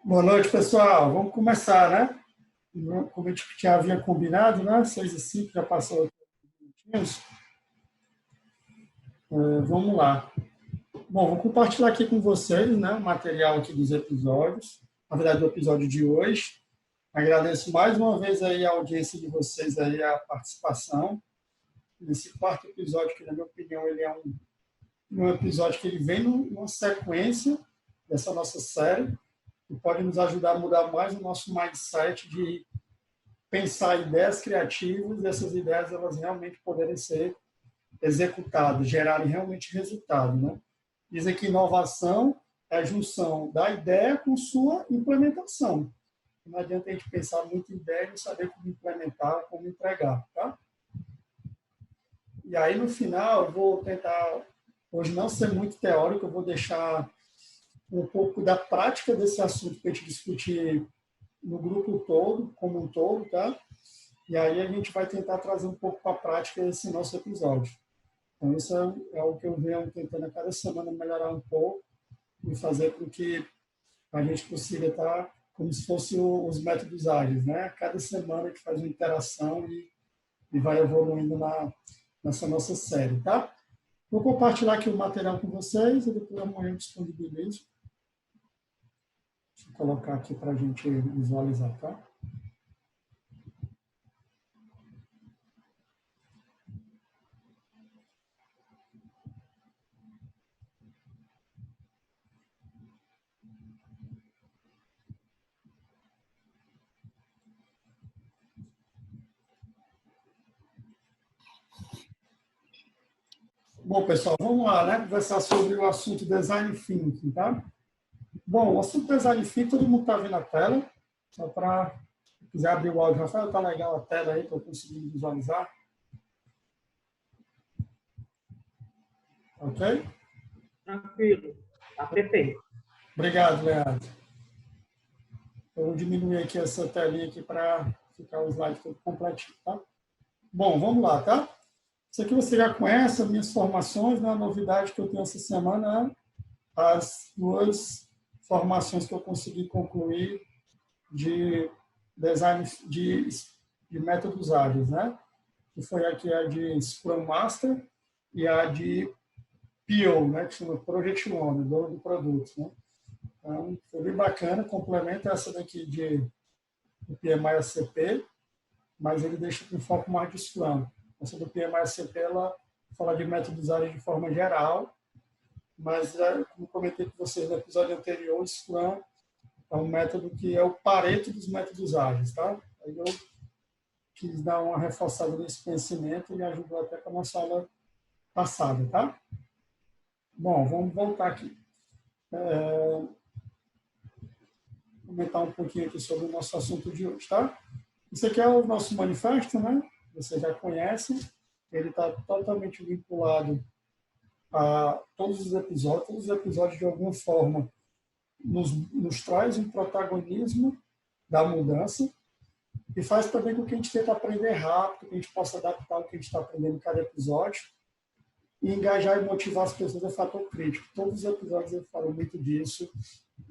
Boa noite, pessoal. Vamos começar, né? Como a gente já havia combinado, né? 6h05, já passou aqui uns minutinhos. Vamos lá. Bom, vou compartilhar aqui com vocês, né, o material aqui dos episódios, na verdade, do episódio de hoje. Agradeço mais uma vez aí a audiência de vocês, aí, a participação. Nesse quarto episódio, que, na minha opinião, ele é um episódio que ele vem numa sequência dessa nossa série, e pode nos ajudar a mudar mais o nosso mindset de pensar ideias criativas e essas ideias elas realmente poderem ser executadas, gerarem realmente resultado, né? Dizem que inovação é a junção da ideia com sua implementação. Não adianta a gente pensar muito em ideia e não saber como implementar, como entregar, tá? E aí, no final, eu vou tentar, hoje não ser muito teórico, eu vou deixar um pouco da prática desse assunto para a gente discutir no grupo todo, como um todo, tá? E aí a gente vai tentar trazer um pouco para a prática esse nosso episódio. Então, isso é o que eu venho tentando a cada semana melhorar um pouco e fazer com que a gente consiga estar como se fossem os métodos ágeis, né? Cada semana a gente faz uma interação e vai evoluindo nessa nossa série, tá? Vou compartilhar aqui o material com vocês e depois amanhã eu disponibilizo. Deixa eu colocar aqui para a gente visualizar, tá? Bom, pessoal, vamos lá, né? Conversar sobre o assunto Design Thinking, tá? Bom, o assunto Design Thinking, todo mundo está vendo a tela. Só para, se quiser abrir o áudio, Rafael, tá legal a tela aí, para eu conseguir visualizar. Ok? Tranquilo, tá perfeito. Obrigado, Leandro. Eu vou diminuir aqui essa telinha aqui para ficar o slide todo completinho, tá? Bom, vamos lá, tá? Isso aqui você já conhece, as minhas formações, né? A novidade que eu tenho essa semana é as duas formações que eu consegui concluir de design de métodos ágeis, né? Que foi aqui a de Scrum Master e a de PO, né? Que chama Project Owner, dono do produto, né? Então, foi bem bacana, complementa essa daqui de PMI-ACP, mas ele deixa com foco mais de Scrum. Essa do PMI-ACP, ela fala de métodos ágeis de forma geral, mas, como comentei com vocês no episódio anterior, o Scrum é um método que é o Pareto dos métodos ágeis, tá? Aí eu quis dar uma reforçada nesse conhecimento e ajudou até com a nossa aula passada, tá? Bom, vamos voltar aqui. Comentar um pouquinho aqui sobre o nosso assunto de hoje, tá? Isso aqui é o nosso manifesto, né? Você já conhece. Ele está totalmente vinculado a todos os episódios. Todos os episódios, de alguma forma, nos traz um protagonismo da mudança e faz também com que a gente tente aprender rápido, que a gente possa adaptar o que a gente está aprendendo em cada episódio e engajar e motivar as pessoas é fator crítico. Todos os episódios eu falo muito disso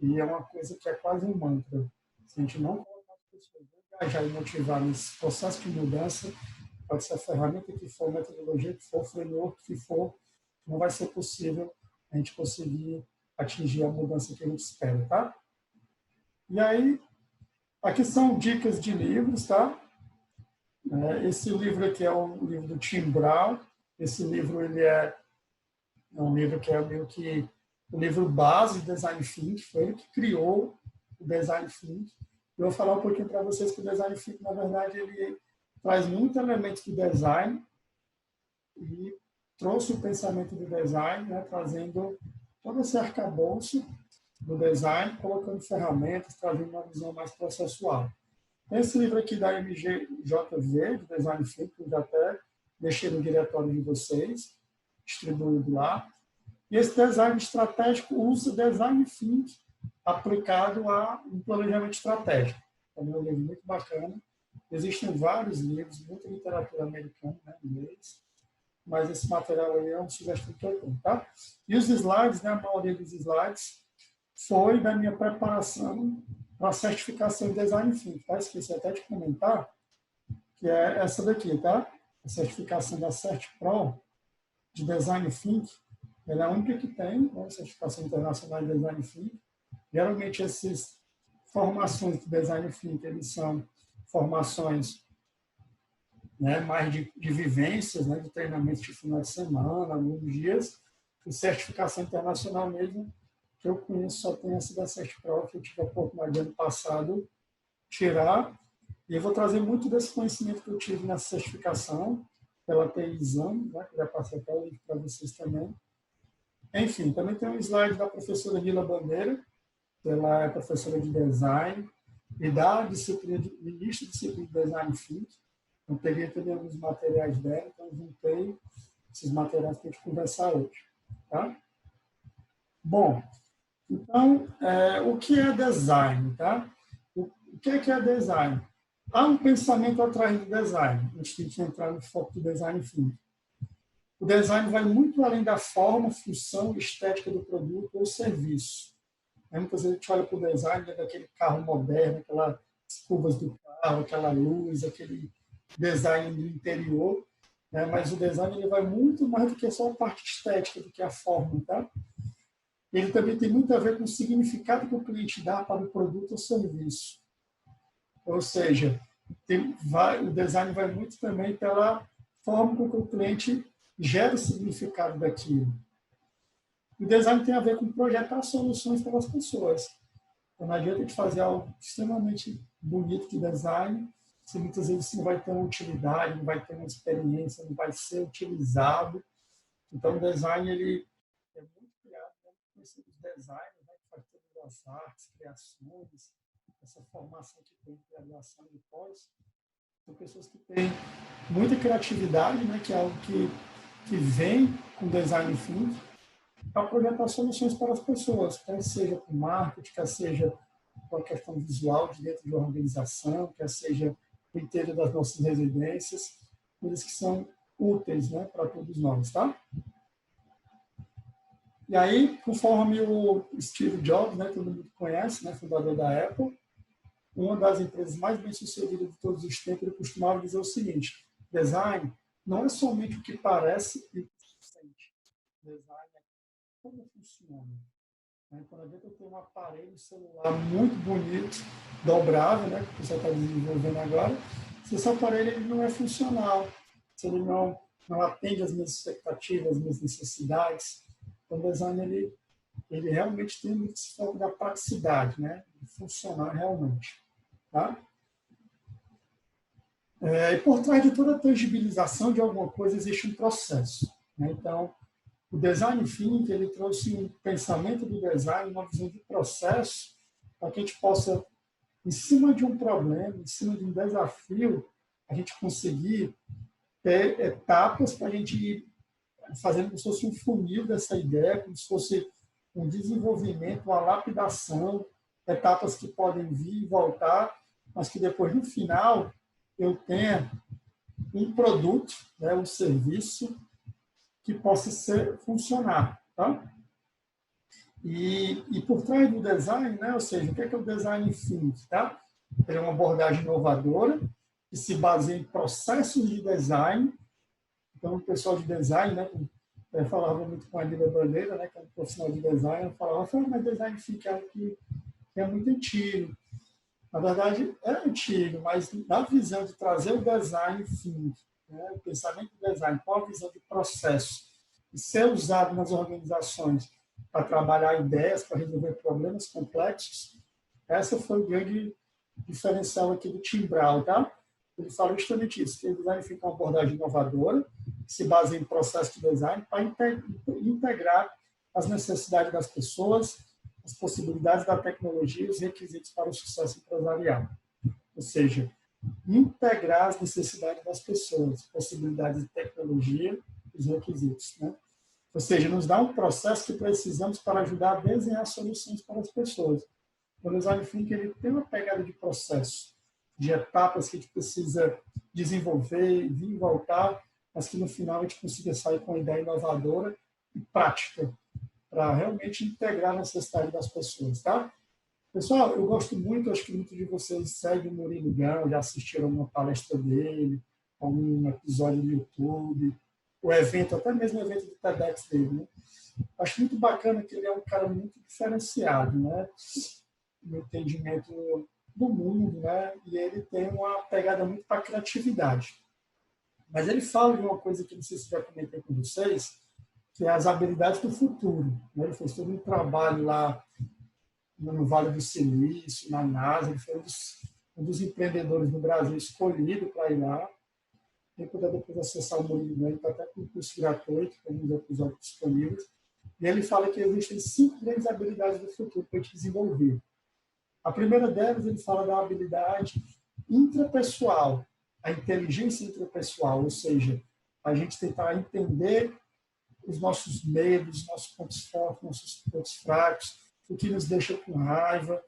e é uma coisa que é quase um mantra. Se a gente não colocar as pessoas engajar e motivar nesse processo de mudança, pode ser a ferramenta que for, a metodologia que for, o framework que for, não vai ser possível a gente conseguir atingir a mudança que a gente espera, tá? E aí, aqui são dicas de livros, tá? Esse livro aqui é o livro do Tim Brown. Esse livro ele é um livro que é meio que o livro base do Design Thinking. Foi ele que criou o Design Thinking. Eu vou falar um pouquinho para vocês que o Design Thinking, na verdade, ele traz muitos elementos do design e trouxe o pensamento do design, né, trazendo todo esse arcabouço do design, colocando ferramentas, trazendo uma visão mais processual. Esse livro aqui da MGJV, de Design Thinking, eu já até deixei no diretório de vocês, distribuído lá. E esse design estratégico usa Design Thinking aplicado a um planejamento estratégico. Também é um livro muito bacana. Existem vários livros, muita literatura americana, né, em inglês, mas esse material aí é uma sugestão que eu tenho, tá? E os slides, né, a maioria dos slides foi da minha preparação para a certificação em Design Thinking. Tá? Esqueci até de comentar, que é essa daqui, tá? A certificação da CertPro de Design Thinking. Ela é a única que tem, né? Certificação internacional de Design Thinking. Geralmente, essas formações de Design Thinking, eles são formações, né, mais de vivências, né, de treinamento de final de semana, alguns dias, e certificação internacional mesmo, que eu conheço, só tem essa da CertPro, que eu tive a oportunidade de ano passado tirar, e eu vou trazer muito desse conhecimento que eu tive nessa certificação, pela TI-Exame, né, que já passei até o link para vocês também. Enfim, também tem um slide da professora Lila Bandeira, ela é professora de design e da disciplina de disciplina de Design Thinking. Eu peguei também alguns materiais dela, então juntei esses materiais para a gente conversar hoje. Tá? Bom, então, o que é design? Tá? O que é design? Há um pensamento atrás do design, antes de a gente entrar no foco do Design Thinking. O design vai muito além da forma, função e estética do produto ou serviço. Muitas vezes a gente olha para o design daquele carro moderno, aquelas curvas do carro, aquela luz, aquele design do interior, né? Mas o design ele vai muito mais do que só a parte estética, do que a forma. Tá? Ele também tem muito a ver com o significado que o cliente dá para o produto ou serviço. Ou seja, o design vai muito também pela forma com que o cliente gera o significado daquilo. O design tem a ver com projetar soluções para as pessoas. Então, não adianta a gente fazer algo extremamente bonito de design, se muitas vezes não vai ter uma utilidade, não vai ter uma experiência, não vai ser utilizado. Então, o design ele é muito criado, né? Os designers, né? Que faz todas as artes, criações, essa formação que tem de graduação de pós, são pessoas que têm muita criatividade, né? Que é algo que vem com design thinking, para projetar soluções para as pessoas, quer seja com marketing, quer seja com a questão visual de dentro de uma organização, quer seja o interior das nossas residências, coisas que são úteis, né, para todos nós, tá? E aí, conforme o Steve Jobs, né, todo mundo conhece, né, fundador da Apple, uma das empresas mais bem-sucedidas de todos os tempos, ele costumava dizer o seguinte: design não é somente o que parece e o que se sente. Design é como funciona. Então, eu tenho um aparelho celular muito bonito, dobrável, né, que o pessoal está desenvolvendo agora. Se esse aparelho ele não é funcional, se ele não atende às minhas expectativas, às minhas necessidades, então, o design ele realmente tem muito esse foco da praticidade, né, de funcionar realmente. Tá? E por trás de toda a tangibilização de alguma coisa existe um processo. Né? Então, o Design Thinking ele trouxe um pensamento do design, uma visão de processo, para que a gente possa, em cima de um problema, em cima de um desafio, a gente conseguir ter etapas para a gente ir fazendo como se fosse um funil dessa ideia, como se fosse um desenvolvimento, uma lapidação, etapas que podem vir e voltar, mas que depois, no final, eu tenha um produto, né, um serviço que possa funcionar. Tá? E por trás do design, né, ou seja, o que é o design thinking? Tá? Ele é uma abordagem inovadora que se baseia em processos de design. Então, o pessoal de design, né, falava muito com a Lila Bandeira, né, que é um profissional de design, falava, mas design thinking é algo que é muito antigo. Na verdade, é antigo, mas na visão de trazer o design thinking, né, o pensamento do design com a visão de processo, e ser usado nas organizações para trabalhar ideias, para resolver problemas complexos, essa foi o grande diferencial aqui do Tim Brown, tá? Ele fala justamente isso, que o design fica uma abordagem inovadora, que se baseia em processo de design para integrar as necessidades das pessoas, as possibilidades da tecnologia e os requisitos para o sucesso empresarial. Ou seja, integrar as necessidades das pessoas, possibilidades de tecnologia e os requisitos. Né? Ou seja, nos dá um processo que precisamos para ajudar a desenhar soluções para as pessoas. O design thinking ele tem uma pegada de processo, de etapas que a gente precisa desenvolver, vir e voltar, mas que no final a gente consiga sair com uma ideia inovadora e prática para realmente integrar a necessidade das pessoas, tá? Pessoal, eu gosto muito, acho que muitos de vocês seguem o Murilo Gun, já assistiram uma palestra dele, um episódio no YouTube, o evento, até mesmo o evento do TEDx dele, né? Acho muito bacana que ele é um cara muito diferenciado, né? No entendimento do mundo, né? E ele tem uma pegada muito para a criatividade. Mas ele fala de uma coisa que não sei se já comentei com vocês, que é as habilidades do futuro, né? Ele fez todo um trabalho lá no Vale do Silício, na NASA, ele foi um dos empreendedores no Brasil escolhido para ir lá. Quem puder depois acessar o Murilo, ele está até com um curso gratuito, com alguns episódios disponíveis. E ele fala que existem 5 grandes habilidades do futuro para a gente desenvolver. A primeira delas, ele fala da habilidade intrapessoal, a inteligência intrapessoal, ou seja, a gente tentar entender os nossos medos, nossos pontos fortes, nossos pontos fracos, o que nos deixa com raiva,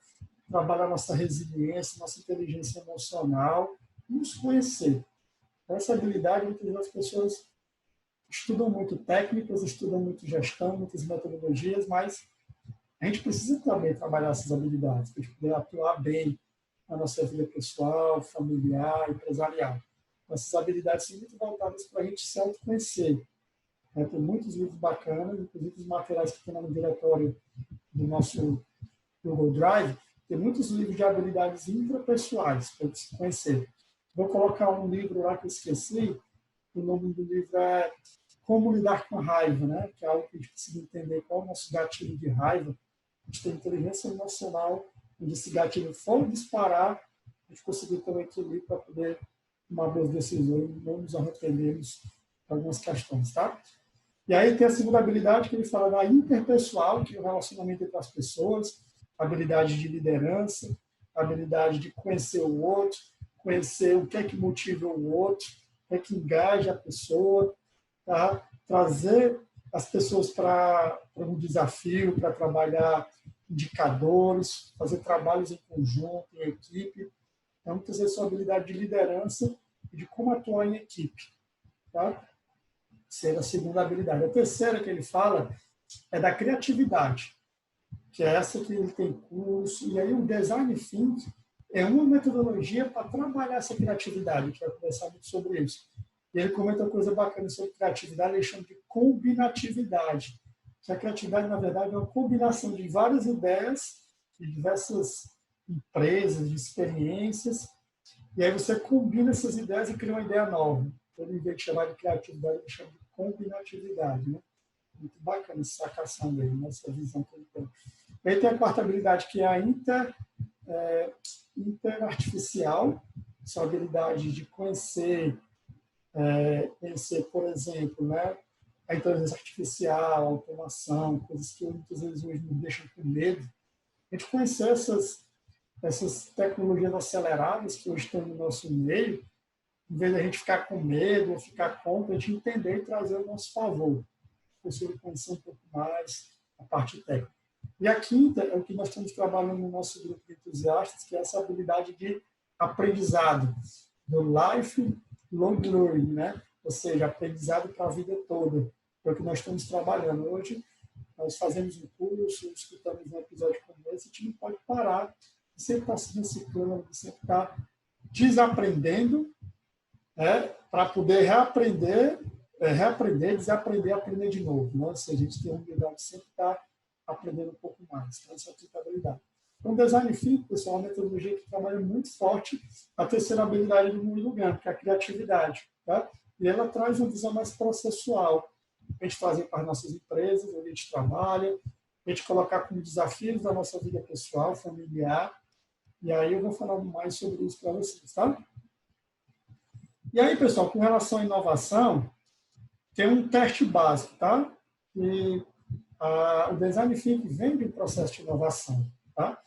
trabalhar nossa resiliência, nossa inteligência emocional, nos conhecer. Essa habilidade, muitas vezes as pessoas estudam muito técnicas, estudam muito gestão, muitas metodologias, mas a gente precisa também trabalhar essas habilidades para a gente poder atuar bem na nossa vida pessoal, familiar, empresarial. Essas habilidades são muito voltadas para a gente se autoconhecer. Tem muitos livros bacanas, inclusive os materiais que tem lá no diretório do nosso Google Drive, tem muitos livros de habilidades intrapessoais para a gente se conhecer. Vou colocar um livro lá que eu esqueci, o nome do livro é Como Lidar com a Raiva, né? Que é algo que a gente precisa entender qual é o nosso gatilho de raiva. A gente tem inteligência emocional, onde esse gatilho for disparar, a gente conseguir ter um equilíbrio para poder tomar boas decisões, não nos arrependermos de algumas questões, tá? E aí tem a segunda habilidade que ele fala da interpessoal, que é o relacionamento entre as pessoas, habilidade de liderança, habilidade de conhecer o outro, conhecer o que é que motiva o outro, o que é que engaja a pessoa, tá? Trazer as pessoas para um desafio, para trabalhar indicadores, fazer trabalhos em conjunto, em equipe. Então, muitas vezes, sua habilidade de liderança e de como atuar em equipe. Tá? Ser a segunda habilidade. A terceira que ele fala é da criatividade, que é essa que ele tem curso. E aí o Design Thinking é uma metodologia para trabalhar essa criatividade. A gente vai conversar muito sobre isso. E ele comenta uma coisa bacana sobre criatividade, ele chama de combinatividade. Que a criatividade, na verdade, é uma combinação de várias ideias, de diversas empresas, de experiências, e aí você combina essas ideias e cria uma ideia nova. Então, em vez de chamar de criatividade, ele chama de combinatividade. Né? Muito bacana essa sacação dele, né? Essa visão que ele tem. E aí tem a quarta habilidade, que é a interartificial, essa habilidade de conhecer, por exemplo, né, a inteligência artificial, a automação, coisas que muitas vezes hoje nos deixam com medo. A gente conhecer essas tecnologias aceleradas que hoje estão no nosso meio, em vez de a gente ficar com medo ou ficar contra, a gente entender e trazer ao nosso favor. Possível conhecer um pouco mais a parte técnica. E a quinta é o que nós estamos trabalhando no nosso grupo de entusiastas, que é essa habilidade de aprendizado, do lifelong learning, né? Ou seja, aprendizado para a vida toda. É o que nós estamos trabalhando hoje. Nós fazemos um curso, escutamos um episódio como esse, a gente não pode parar de sempre estar se reciclando, de sempre estar desaprendendo, né? Para poder reaprender, desaprender e aprender de novo. Né? Ou seja, a gente tem a habilidade de sempre estar aprendendo um pouco mais. Então, essa é a habilidade. Então, Design Thinking, pessoal, é uma metodologia que trabalha muito forte a terceira habilidade do Murilo Gun, que é a criatividade. Tá? E ela traz uma visão mais processual, a gente trazer para as nossas empresas, onde a gente trabalha, a gente colocar como desafios da nossa vida pessoal, familiar, e aí eu vou falar mais sobre isso para vocês, tá? E aí, pessoal, com relação à inovação, tem um teste básico, tá? E o Design Thinking vem de um processo de inovação, tá?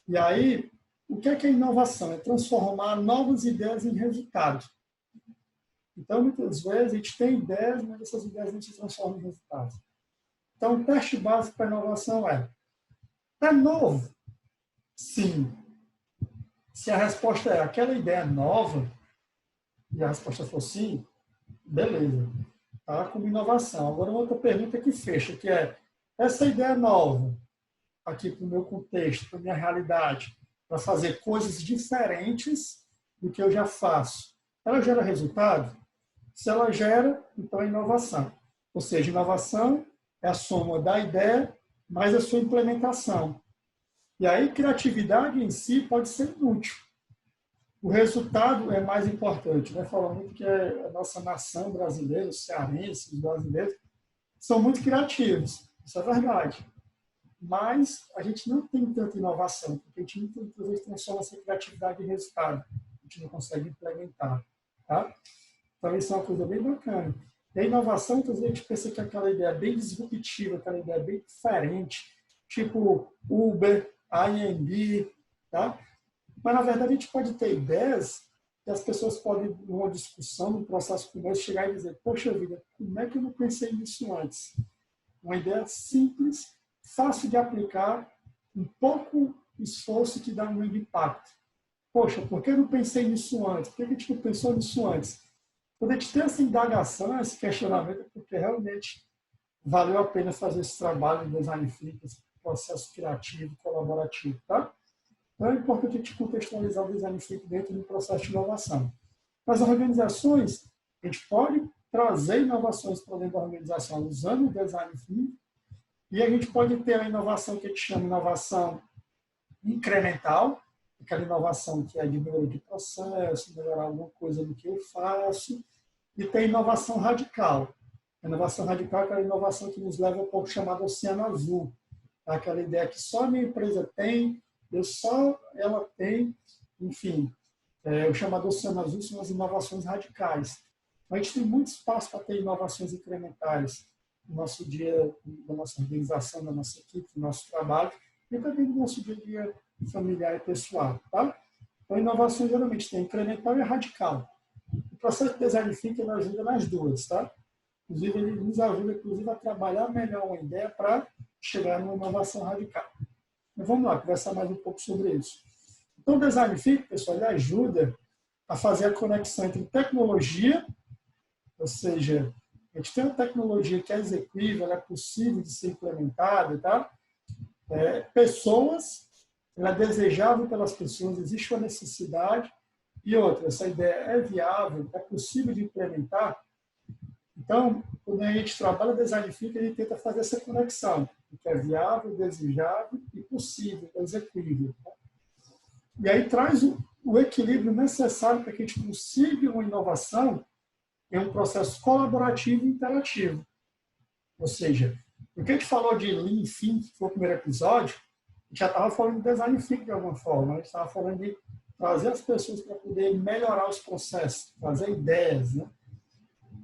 E aí, o que é inovação? É transformar novas ideias em resultado. Então, muitas vezes, a gente tem ideias, mas essas ideias não se transformam em resultados. Então, o teste básico para a inovação é novo? Sim. Se a resposta é aquela ideia nova, e a resposta for sim, beleza. Tá? Como inovação. Agora, uma outra pergunta que fecha, que é essa ideia nova, aqui para o meu contexto, para a minha realidade, para fazer coisas diferentes do que eu já faço, ela gera resultado? Se ela gera, então é inovação. Ou seja, inovação é a soma da ideia mais a sua implementação. E aí, criatividade em si pode ser útil. O resultado é mais importante. Né? Fala muito que a nossa nação brasileira, os cearenses, os brasileiros, são muito criativos. Isso é verdade. Mas a gente não tem tanta inovação, porque a gente muitas vezes transforma essa criatividade em resultado. A gente não consegue implementar. Tá? Então, isso é uma coisa bem bacana. E a inovação, muitas vezes, a gente pensa que é aquela ideia bem disruptiva, aquela ideia bem diferente, tipo Uber, Airbnb, tá? Mas, na verdade, a gente pode ter ideias que as pessoas podem, numa discussão, num processo como esse, chegar e dizer, poxa vida, como é que eu não pensei nisso antes? Uma ideia simples, fácil de aplicar, um pouco esforço que dá um grande impacto. Poxa, por que eu não pensei nisso antes? Por que a gente não pensou nisso antes? Quando a gente tem essa indagação, esse questionamento, é porque realmente valeu a pena fazer esse trabalho de design thinking, esse processo criativo, colaborativo, tá? Então é importante a gente contextualizar o design thinking dentro do processo de inovação. Nas organizações, a gente pode trazer inovações para dentro da organização usando o design thinking, e a gente pode ter a inovação que a gente chama de inovação incremental, aquela inovação que é de melhoria de processo, melhorar alguma coisa do que eu faço, e tem inovação radical. A inovação radical é aquela inovação que nos leva ao pouco chamado oceano azul. É aquela ideia que só a minha empresa tem, ela tem, enfim, o chamado oceano azul são as inovações radicais. A gente tem muito espaço para ter inovações incrementais no nosso dia, na nossa organização, na nossa equipe, no nosso trabalho, e também no nosso dia a dia familiar e pessoal. Tá? Então, a inovação geralmente tem incremental e radical. O processo de design thinking nos ajuda nas duas. Tá? Inclusive, ele nos ajuda a trabalhar melhor uma ideia para chegar numa inovação radical. Mas vamos lá, conversar mais um pouco sobre isso. Então, o design thinking, pessoal, ele ajuda a fazer a conexão entre tecnologia, ou seja, a gente tem uma tecnologia que é execuível, ela é possível de ser implementada, tá? Pessoas, ela é desejável pelas pessoas, existe uma necessidade, e outra, essa ideia é viável, é possível de implementar. Então, quando a gente trabalha design thinking, a gente tenta fazer essa conexão, que é viável, desejável e possível, execuível. Tá? E aí traz o equilíbrio necessário para que a gente consiga uma inovação em um processo colaborativo e interativo. Ou seja, o que a gente falou de Lean Thinking, que foi o primeiro episódio, a gente já estava falando de design thinking de alguma forma. A gente estava falando de trazer as pessoas para poder melhorar os processos, trazer ideias. Né?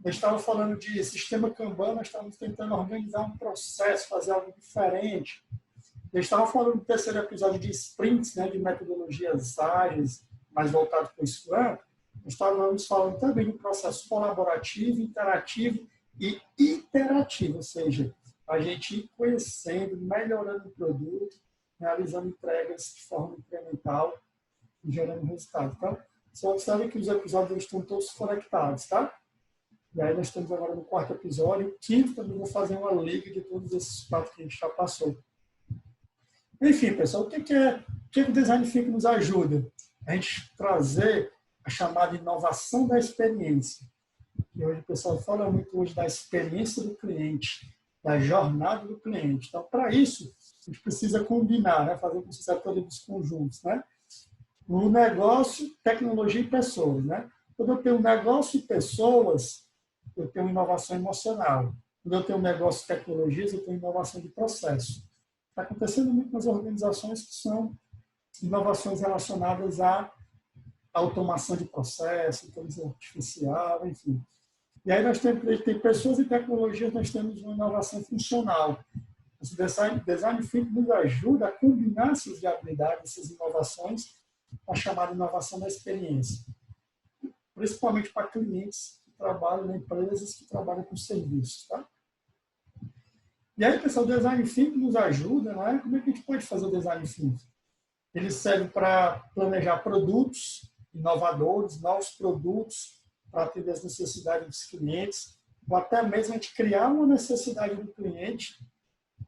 A gente estava falando de sistema Kanban, nós estávamos tentando organizar um processo, fazer algo diferente. A gente estava falando do terceiro episódio de sprints, né, de metodologias ágeis, mais voltado para o Scrum. Estávamos falando também de um processo colaborativo, interativo e iterativo, ou seja, a gente ir conhecendo, melhorando o produto, realizando entregas de forma incremental e gerando resultado. Tá? Você observa que os episódios estão todos conectados, tá? E aí nós estamos agora no quarto episódio. O quinto também vou fazer uma liga de todos esses quatro que a gente já passou. Enfim, pessoal, o que o design thinking nos ajuda? A gente trazer a chamada inovação da experiência. E hoje o pessoal fala muito hoje da experiência do cliente, da jornada do cliente. Então, para isso, a gente precisa combinar, né? Fazer com que seja todos os conjuntos. Né? O negócio, tecnologia e pessoas. Né? Quando eu tenho negócio e pessoas, eu tenho inovação emocional. Quando eu tenho negócio e tecnologias, eu tenho inovação de processo. Está acontecendo muito nas organizações que são inovações relacionadas à automação de processo, inteligência artificial, enfim. E aí nós temos pessoas e tecnologias, nós temos uma inovação funcional. Esse design thinking nos ajuda a combinar essas viabilidades, essas inovações, a chamada inovação da experiência. Principalmente para clientes que trabalham em empresas que trabalham com serviços. Tá? E aí, pessoal, o design thinking nos ajuda, né? Como é que a gente pode fazer o design thinking? Ele serve para planejar produtos inovadores, novos produtos para atender as necessidades dos clientes, ou até mesmo a gente criar uma necessidade do cliente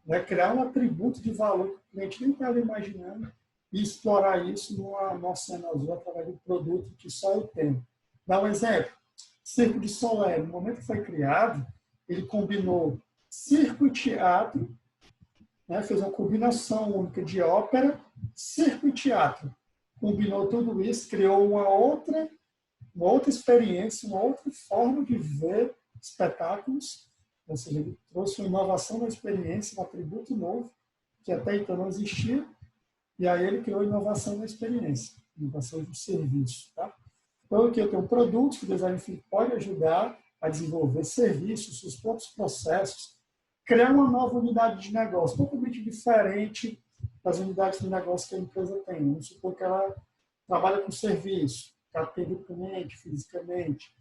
né? Criar um atributo de valor que o cliente nem estava imaginando e explorar isso numa cena azul através do produto que só eu tenho. Dá um exemplo. Circo de Solé, no momento que foi criado, ele combinou circo e teatro, né? Fez uma combinação única de ópera, circo e teatro. Combinou tudo isso, criou uma outra experiência, uma outra forma de ver espetáculos, ou seja, ele trouxe uma inovação na experiência, um atributo novo, que até então não existia, e aí ele criou inovação na experiência, inovação do serviço. Tá? Então, aqui eu tenho produtos que o Design Thinking pode ajudar a desenvolver serviços, seus próprios processos, criar uma nova unidade de negócio, totalmente diferente das unidades de negócio que a empresa tem. Vamos supor que ela trabalha com serviço, que atende o cliente fisicamente.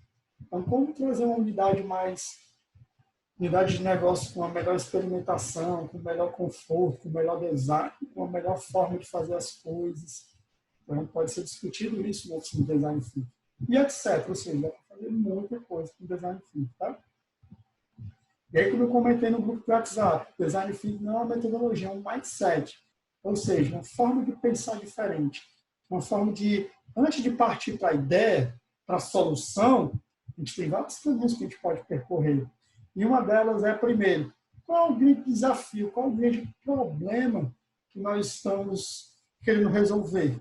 Então, como trazer uma unidade de negócio com uma melhor experimentação, com melhor conforto, com melhor design, com uma melhor forma de fazer as coisas. Então, pode ser discutido isso no Design Thinking. E etc. Ou seja, dá para fazer muita coisa com Design Thinking. Tá? E aí, como eu comentei no grupo do WhatsApp, Design Thinking não é uma metodologia, é um mindset. Ou seja, uma forma de pensar diferente. Uma forma de, antes de partir para a ideia, para a solução, a gente tem vários caminhos que a gente pode percorrer. E uma delas é, primeiro, qual é o grande desafio, qual é o grande problema que nós estamos querendo resolver?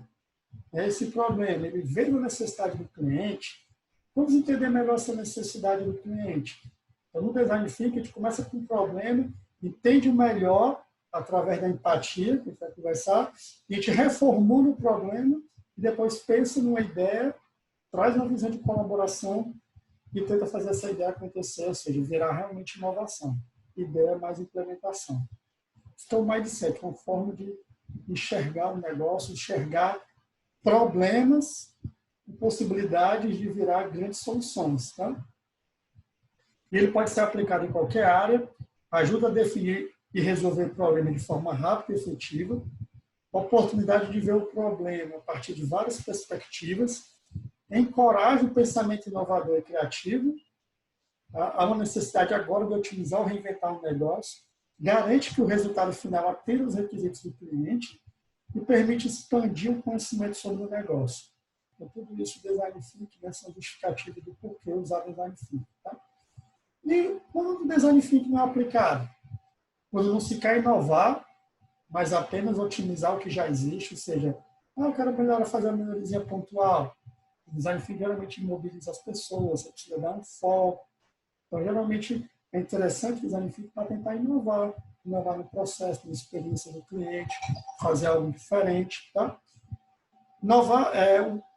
Esse problema, ele veio da necessidade do cliente. Vamos entender melhor essa necessidade do cliente. Então, no Design Thinking, a gente começa com um problema, entende o melhor através da empatia, que a gente vai conversar, e a gente reformula o problema e depois pensa numa ideia, traz uma visão de colaboração e tenta fazer essa ideia acontecer, ou seja, virar realmente inovação. Ideia mais implementação. Então, o mindset é uma forma de enxergar o negócio, enxergar problemas e possibilidades de virar grandes soluções. Tá? E ele pode ser aplicado em qualquer área, ajuda a definir e resolver problemas de forma rápida e efetiva, oportunidade de ver o problema a partir de várias perspectivas, encoraja o pensamento inovador e criativo, tá? Há uma necessidade agora de otimizar ou reinventar um negócio, garante que o resultado final atenda os requisitos do cliente e permite expandir o conhecimento sobre o negócio. Então, tudo isso, Design Thinking, nessa justificativa do porquê usar Design Thinking. Tá? E quando o Design Thinking não é aplicado? Quando não se quer inovar, mas apenas otimizar o que já existe, ou seja, eu quero melhorar, fazer uma melhoria pontual. O Design Thinking geralmente mobiliza as pessoas, você precisa dar um foco. Então, geralmente, é interessante o Design Thinking para tentar inovar no processo, na experiência do cliente, fazer algo diferente. Tá? Inovar,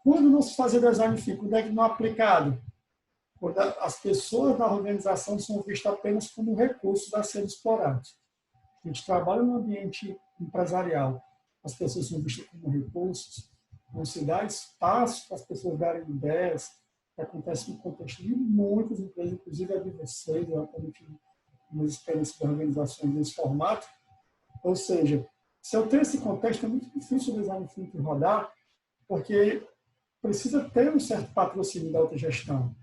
quando não se fazer Design Thinking, quando é que não é aplicado? Quando as pessoas da organização são vistas apenas como recursos a serem explorados. A gente trabalha no ambiente empresarial, as pessoas são vistas como recursos, não se dá espaço para as pessoas darem ideias, que acontece no contexto de muitas empresas, inclusive a de vocês, eu tive uma experiência de organizações desse formato. Ou seja, se eu tenho esse contexto, é muito difícil o Design Thinking rodar, porque precisa ter um certo patrocínio da autogestão.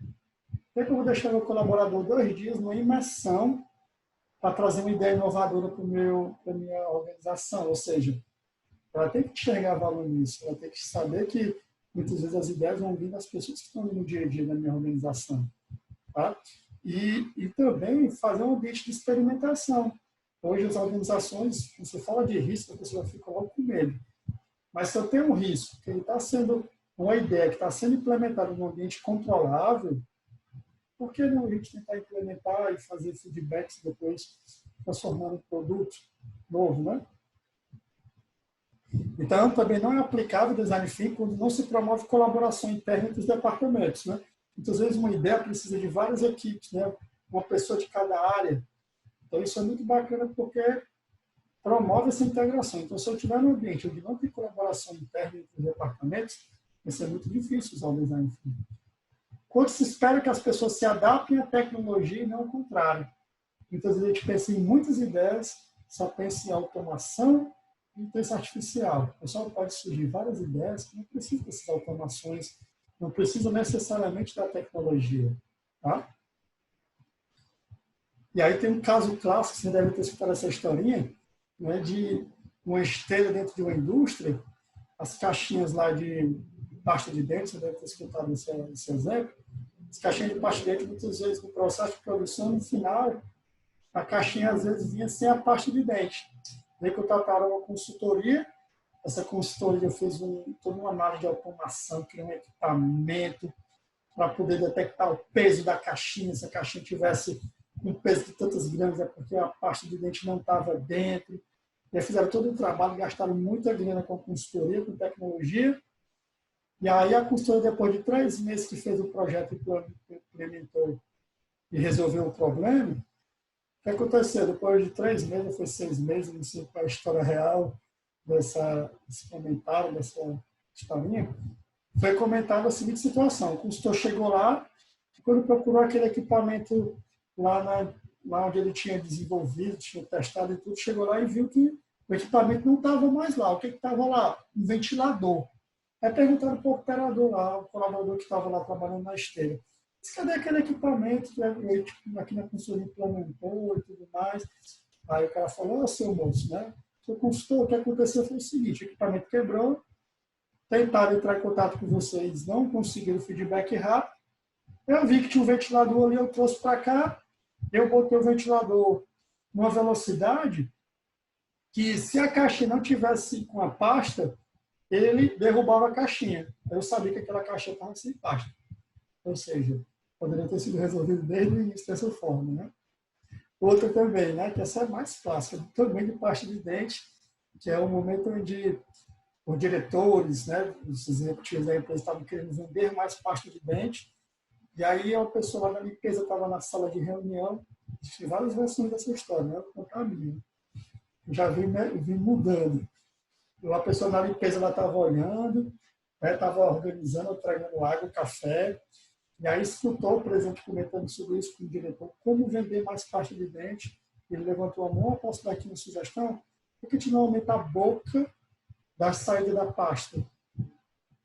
Por que eu vou deixar meu colaborador 2 dias numa imersão para trazer uma ideia inovadora para a minha organização? Ou seja, ela tem que enxergar valor nisso, ela tem que saber que muitas vezes as ideias vão vir das pessoas que estão no dia a dia da minha organização. Tá? E também fazer um ambiente de experimentação. Hoje as organizações, quando você fala de risco, a pessoa fica logo com medo. Mas se eu tenho um risco, que ele está sendo uma ideia que está sendo implementada em um ambiente controlável, por que não a gente tentar implementar e fazer feedbacks depois, transformando em produto novo, né? Então, também não é aplicável o Design Thinking quando não se promove colaboração interna entre os departamentos, né? Muitas vezes uma ideia precisa de várias equipes, né? Uma pessoa de cada área. Então, isso é muito bacana porque promove essa integração. Então, se eu tiver um ambiente onde não tem colaboração interna entre os departamentos, vai ser muito difícil usar o Design Thinking. Quando se espera que as pessoas se adaptem à tecnologia e não o contrário. Muitas vezes a gente pensa em muitas ideias, só pensa em automação e inteligência artificial. O pessoal pode surgir várias ideias que não precisam dessas automações, não precisam necessariamente da tecnologia. Tá? E aí tem um caso clássico, você deve ter escutado essa historinha, né, de uma esteira dentro de uma indústria, as caixinhas lá de pasta de dente, você deve ter escutado esse exemplo, as caixinhas de pasta de dente, muitas vezes, no processo de produção, no final, a caixinha às vezes vinha sem a pasta de dente. Daí contrataram uma consultoria, essa consultoria fez toda uma análise de automação, criou um equipamento para poder detectar o peso da caixinha, se a caixinha tivesse um peso de tantas gramas, é porque a pasta de dente não estava dentro. E aí fizeram todo o trabalho, gastaram muita grana com a consultoria, com tecnologia. E aí a consultoria, depois de 3 meses que fez o projeto e implementou e resolveu o problema, o que aconteceu? Depois de 3 meses, foi 6 meses, não sei qual é a história real desse comentário, dessa historinha, foi comentada a seguinte situação. O consultor chegou lá, quando procurou aquele equipamento lá onde ele tinha desenvolvido, tinha testado e tudo, chegou lá e viu que o equipamento não estava mais lá. O que estava lá? Um ventilador. Aí perguntaram para o operador lá, o colaborador que estava lá trabalhando na esteira. Cadê aquele equipamento que aqui na consultoria implementou e tudo mais? Aí o cara falou, seu moço, né? Seu consultor, o que aconteceu foi o seguinte, o equipamento quebrou, tentaram entrar em contato com vocês, não conseguiram feedback rápido. Eu vi que tinha um ventilador ali, eu trouxe para cá, eu botei o ventilador numa velocidade que, se a caixinha não tivesse com a pasta, ele derrubava a caixinha. Eu sabia que aquela caixinha estava sem pasta. Ou seja, poderia ter sido resolvido desde o início dessa forma, né? Outra também, né, que essa é mais clássica, também de pasta de dente, que é o momento onde os diretores, né, os executivos da empresa estavam querendo vender mais pasta de dente, e aí a pessoa lá da limpeza estava na sala de reunião, existem várias versões dessa história, né, eu vou contar a minha. Eu já vi mudando. A pessoa da limpeza estava olhando, estava organizando, tragando água, café, e aí escutou o presidente comentando sobre isso com o diretor, como vender mais pasta de dente. Ele levantou a mão, posso dar aqui uma sugestão? Por que a gente não aumenta a boca da saída da pasta?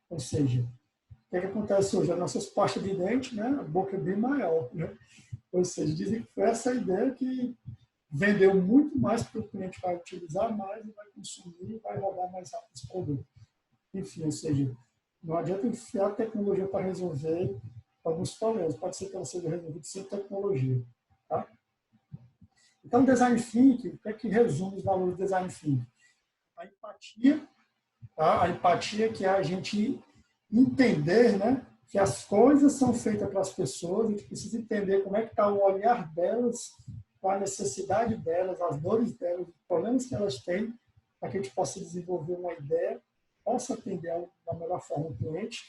Ou seja, o que acontece hoje? As nossas pastas de dente, né, a boca é bem maior. Né? Ou seja, dizem que foi essa ideia que vendeu muito mais, porque o cliente vai utilizar mais, vai consumir e vai rodar mais rápido esse produto. Enfim, ou seja, não adianta enfiar a tecnologia para resolver alguns problemas. Pode ser que ela seja resolvida sem tecnologia. Tá? Então, design thinking, o que é que resume os valores do design thinking? A empatia, tá? A empatia que é a gente entender, né, que as coisas são feitas para as pessoas, a gente precisa entender como é que está o olhar delas, qual a necessidade delas, as dores delas, os problemas que elas têm, para que a gente possa desenvolver uma ideia, possa atender da melhor forma o cliente.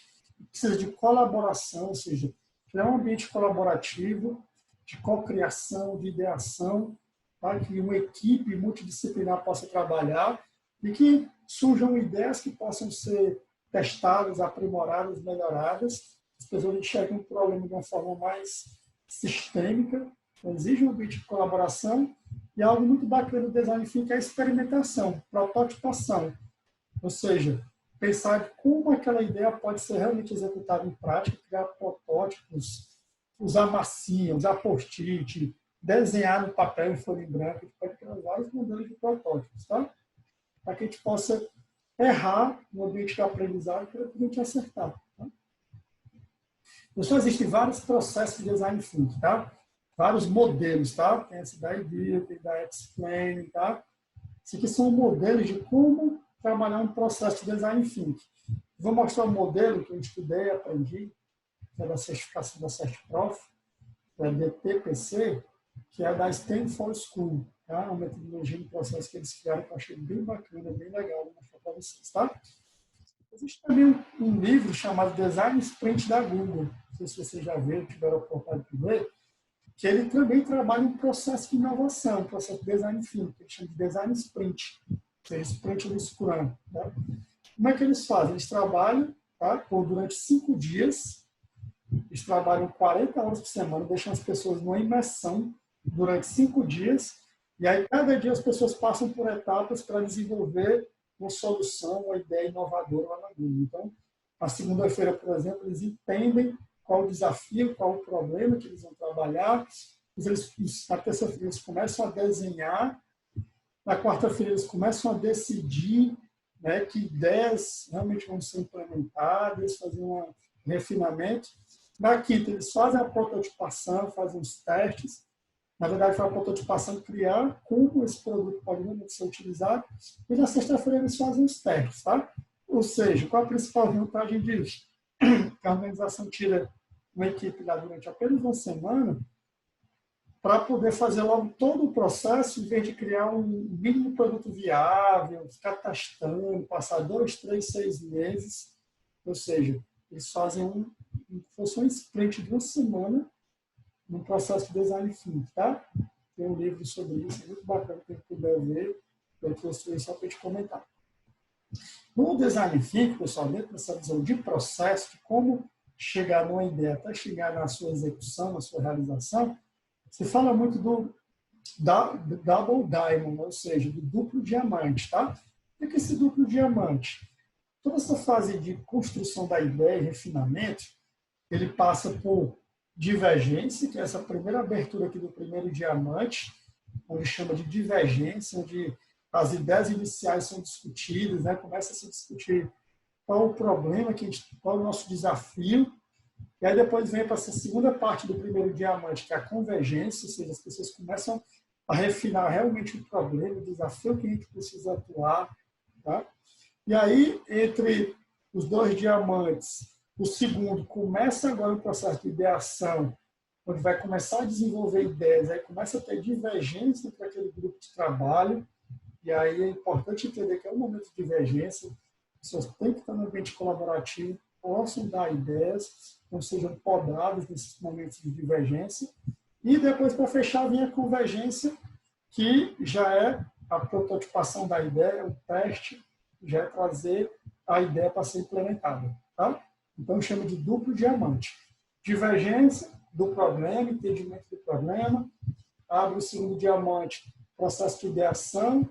Precisa de colaboração, ou seja, criar um ambiente colaborativo, de cocriação, de ideação, para que uma equipe multidisciplinar possa trabalhar e que surjam ideias que possam ser testadas, aprimoradas, melhoradas. As pessoas enxergam o problema de uma forma mais sistêmica, então, exige um ambiente de colaboração e algo muito bacana do design thinking é a experimentação, prototipação, ou seja, pensar como aquela ideia pode ser realmente executada em prática, criar protótipos, usar massinha, usar post-it, desenhar no papel em folha em branco, a gente pode criar vários modelos de protótipos, tá? Para que a gente possa errar no ambiente de aprendizagem para a gente acertar. Tá? Então, existem vários processos de design thinking, tá? Vários modelos, tá? Tem esse da IDEA, tem da Explain, tá? Esses aqui são modelos de como trabalhar um processo de design thinking. Vou mostrar um modelo que eu estudei, aprendi, que é da certificação da CertProf, que é DTPC, que é da Stanford School, tá? Uma metodologia de processo que eles criaram que eu achei bem bacana, bem legal, vou mostrar para vocês, tá? Existe também um livro chamado Design Sprint da Google, não sei se vocês já viram, tiveram a oportunidade de ver, que ele também trabalha um processo de inovação, um processo de design thinking, que ele chama de design sprint, ou seja, sprint do Scrum. Tá? Como é que eles fazem? Eles trabalham, tá, durante 5 dias, eles trabalham 40 horas por semana, deixam as pessoas numa imersão durante 5 dias, e aí cada dia as pessoas passam por etapas para desenvolver uma solução, uma ideia inovadora lá na Google. Então, na segunda-feira, por exemplo, eles entendem qual o desafio, qual o problema que eles vão trabalhar, na terça-feira eles começam a desenhar, na quarta-feira eles começam a decidir, né, que ideias realmente vão ser implementadas, fazer um refinamento. Na quinta eles fazem a prototipação, fazem os testes. Na verdade, foi a prototipação criar como esse produto pode realmente ser utilizado. E na sexta-feira eles fazem os testes, tá? Ou seja, qual a principal vantagem disso? Que a organização tira uma equipe lá durante apenas uma semana para poder fazer logo todo o processo, em vez de criar um mínimo produto viável, ficar testando, passar 2, 3, 6 meses. Ou seja, eles fazem fosse um sprint de uma semana no processo de design thinking, tá? Tem um livro sobre isso, é muito bacana, quem puder ver, eu trouxe isso só para te comentar. No design thinking, pessoal, dentro dessa visão de processo, de como chegar numa ideia até chegar na sua execução, na sua realização, se fala muito do double diamond, ou seja, do duplo diamante, tá? O que é esse duplo diamante? Toda essa fase de construção da ideia e refinamento, ele passa por divergência, que é essa primeira abertura aqui do primeiro diamante, onde chama de divergência, onde as ideias iniciais são discutidas, né? Começa a se discutir qual o problema, qual o nosso desafio, e aí depois vem para essa segunda parte do primeiro diamante, que é a convergência, ou seja, as pessoas começam a refinar realmente o problema, o desafio que a gente precisa atuar. Tá? E aí, entre os dois diamantes, o segundo começa agora o processo de ideação, onde vai começar a desenvolver ideias, aí começa a ter divergência entre aquele grupo de trabalho, e aí é importante entender que é um momento de divergência, as pessoas têm que estar no ambiente colaborativo, possam dar ideias, não sejam podados nesses momentos de divergência. E depois, para fechar, vem a convergência, que já é a prototipação da ideia, o teste, já é trazer a ideia para ser implementada. Tá? Então, chama de duplo diamante. Divergência do problema, entendimento do problema. Abre o segundo diamante, processo de ideação.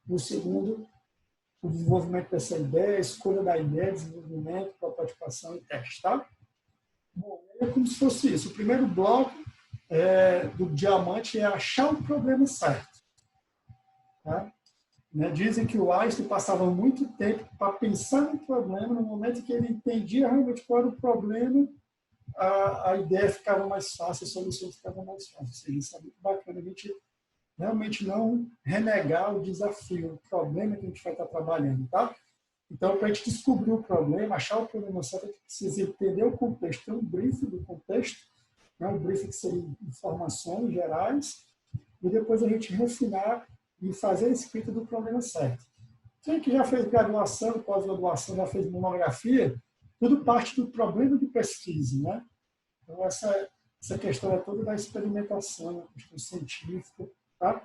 O segundo, o desenvolvimento dessa ideia, a escolha da ideia, desenvolvimento, prototipação e teste, tá? Bom, é como se fosse isso. O primeiro bloco do diamante é achar o problema certo. Tá? Né? Dizem que o Einstein passava muito tempo para pensar no problema, no momento que ele entendia realmente qual era o problema, a ideia ficava mais fácil, a solução ficava mais fácil. Ou seja, isso é muito bacana, a gente realmente não renegar o desafio, o problema que a gente vai estar trabalhando, tá? Então, para a gente descobrir o problema, achar o problema certo, a gente precisa entender o contexto, tem um briefing do contexto, né? Um briefing que seria informações gerais, e depois a gente refinar e fazer a escrita do problema certo. Quem que já fez graduação, pós-graduação, já fez monografia, tudo parte do problema de pesquisa, né? Então, essa questão é toda da experimentação, a questão científica, tá?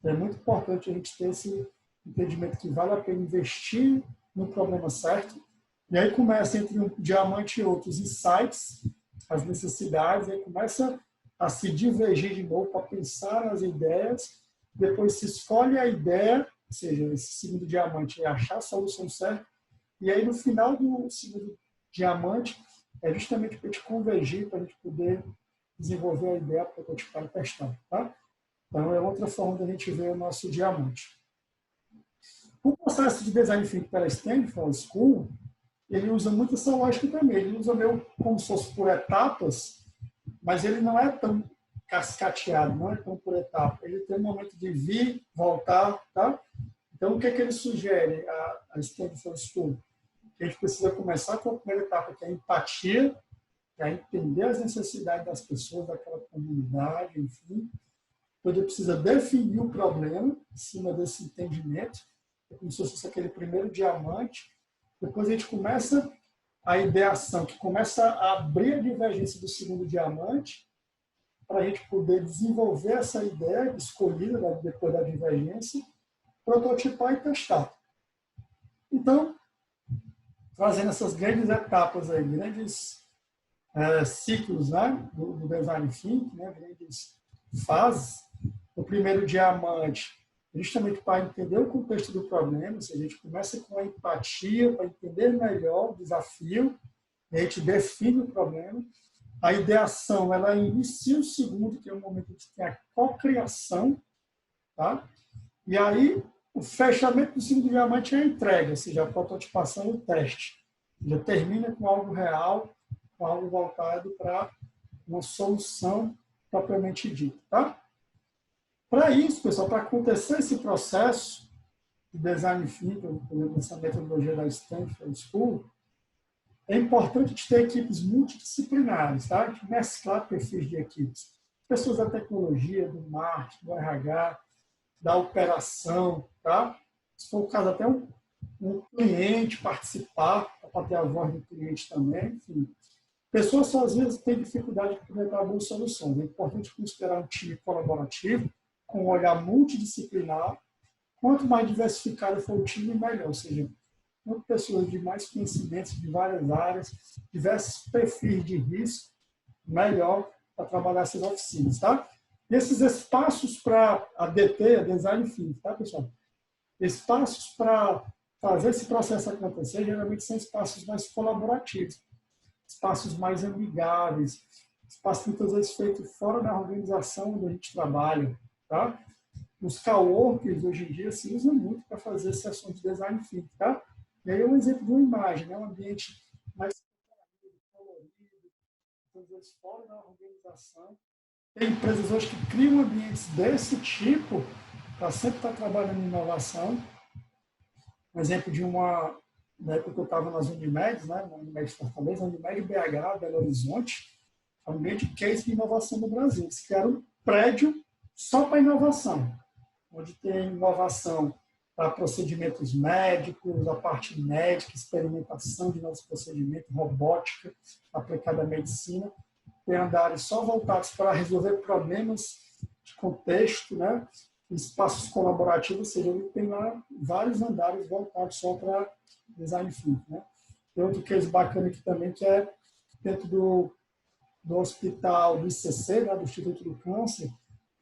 É muito importante a gente ter esse entendimento que vale a pena investir no problema certo. E aí começa entre um diamante e outros insights, as necessidades, aí começa a se divergir de novo para pensar nas ideias, depois se escolhe a ideia, ou seja, esse segundo diamante é achar a solução certa, e aí no final do segundo diamante é justamente para a gente convergir, para a gente poder desenvolver a ideia, prototipar e testar, tá? Então, é outra forma da gente ver o nosso diamante. O processo de design thinking pela Stanford School, ele usa muito essa lógica também. Ele usa meio como se fosse por etapas, mas ele não é tão cascateado, não é tão por etapa. Ele tem um momento de vir, voltar, tá? Então, o que é que ele sugere a Stanford School? Que a gente precisa começar com a primeira etapa, que é a empatia, que é entender as necessidades das pessoas, daquela comunidade, enfim. Então, ele precisa definir o problema em cima desse entendimento, é como se fosse aquele primeiro diamante. Depois a gente começa a ideação, que começa a abrir a divergência do segundo diamante, para a gente poder desenvolver essa ideia escolhida depois da divergência, prototipar e testar. Então, trazendo essas grandes etapas aí, grandes ciclos, né, do design thinking, né, grandes fases. O primeiro diamante, justamente para entender o contexto do problema, ou seja, a gente começa com a empatia para entender melhor o desafio, e a gente define o problema. A ideação, ela inicia o segundo, que é o momento que tem a cocriação, tá? E aí, o fechamento do segundo diamante é a entrega, ou seja, a prototipação e o teste. Já termina com algo real, com algo voltado para uma solução propriamente dita, tá? Para isso, pessoal, para acontecer esse processo de design thinking, por exemplo, essa metodologia da Stanford School, é importante a gente ter equipes multidisciplinares, tá? A gente mesclar perfis de equipes. Pessoas da tecnologia, do marketing, do RH, da operação, tá? Se for o caso, até um cliente participar, para ter a voz do cliente também, enfim. Pessoas sozinhas têm dificuldade de implementar boas soluções. É importante considerar um time colaborativo, com um olhar multidisciplinar. Quanto mais diversificado for o time, melhor. Ou seja, pessoas de mais conhecimentos de várias áreas, diversos perfis de risco, melhor para trabalhar essas oficinas, tá? E esses espaços para a DT, a Design Thinking, tá, pessoal? Espaços para fazer esse processo acontecer, geralmente são espaços mais colaborativos, espaços mais amigáveis, espaços muitas vezes feitos fora da organização onde a gente trabalha, tá? Os coworkers, hoje em dia, se usam muito para fazer sessões de Design Thinking, tá? E aí é um exemplo de uma imagem, né? Um ambiente mais colorido, muitas vezes fora da organização. Tem empresas hoje que criam ambientes desse tipo para sempre estar trabalhando em inovação. Um exemplo de uma, na época que eu estava nas Unimedes, né? Na Unimed Fortaleza, Unimed BH, Belo Horizonte, é um ambiente case de inovação no Brasil. Eles criaram um prédio só para inovação, onde tem inovação para procedimentos médicos, a parte médica, experimentação de novos procedimentos, robótica aplicada à medicina. Tem andares só voltados para resolver problemas de contexto, né? Espaços colaborativos, ou seja, ele tem lá vários andares voltados só para design thinking, né? Tem outro case bacana aqui também, que é dentro do hospital do ICC, né? Do Instituto do Câncer,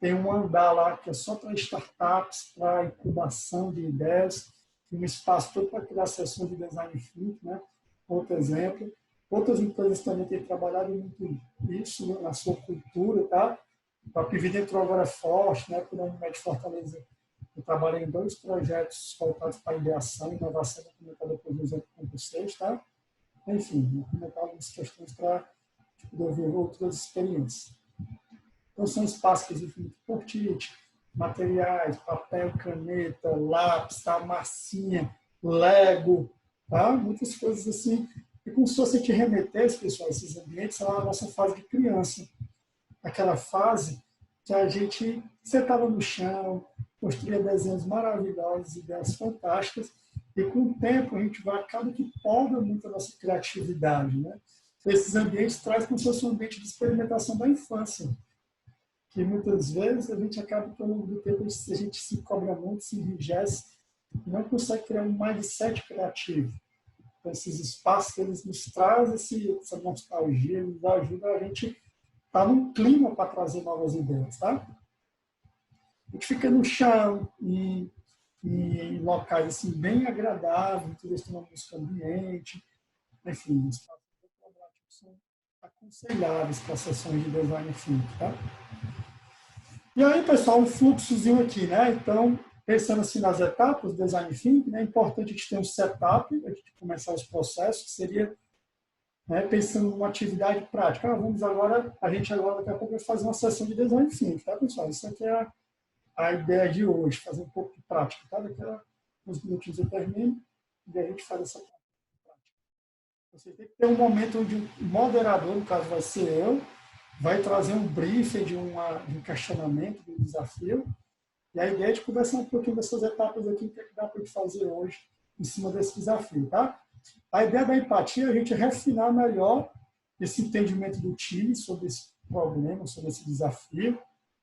tem um andar lá que é só para startups, para incubação de ideias, um espaço todo para criar sessões de design thinking, né? Outro exemplo. Outras empresas também têm trabalhado muito isso, né, na sua cultura, tá? A Pivida entrou agora forte, né? Por Unimed Fortaleza, eu trabalhei em 2 projetos voltados para ideação e inovação, vou comentar depois no exemplo com vocês, tá? Enfim, vou comentar algumas questões para poder ver outras experiências. Então, são espaços que existem muito cortite, materiais, papel, caneta, lápis, tá? Massinha, Lego, tá? Muitas coisas assim. E como se fosse te remeter, pessoal, esses ambientes à nossa fase de criança. Aquela fase que a gente sentava no chão, construía desenhos maravilhosos, ideias fantásticas, e com o tempo a gente vai, acaba que poda muito a nossa criatividade, né? Esses ambientes trazem como se fosse um ambiente de experimentação da infância, que muitas vezes a gente acaba que ao longo do tempo a gente se cobra muito, se enrijece, e não consegue criar um mindset criativo. Então, esses espaços, eles nos trazem essa nostalgia, eles ajudam a gente a estar num clima para trazer novas ideias, tá? A gente fica no chão, em locais assim, bem agradáveis, muitas vezes tem uma música ambiente, enfim, os espaços colaborativos são aconselháveis para sessões de design thinking, tá? E aí, pessoal, um fluxozinho aqui, né? Então, pensando assim nas etapas do design thinking, né, é importante a gente ter um setup, a gente começar os processos, que seria, né, pensando numa atividade prática. A gente agora daqui a pouco vai fazer uma sessão de design thinking, tá, pessoal? Isso aqui é a ideia de hoje, fazer um pouco de prática, tá? Daqui a uns minutinhos eu termino e a gente faz essa prática. Você tem que ter um momento onde o moderador, no caso vai ser eu, vai trazer um briefing de um questionamento, de um desafio. E a ideia é de conversar um pouquinho dessas etapas aqui, o que dá para a gente fazer hoje em cima desse desafio, tá? A ideia da empatia é a gente refinar melhor esse entendimento do time sobre esse problema, sobre esse desafio.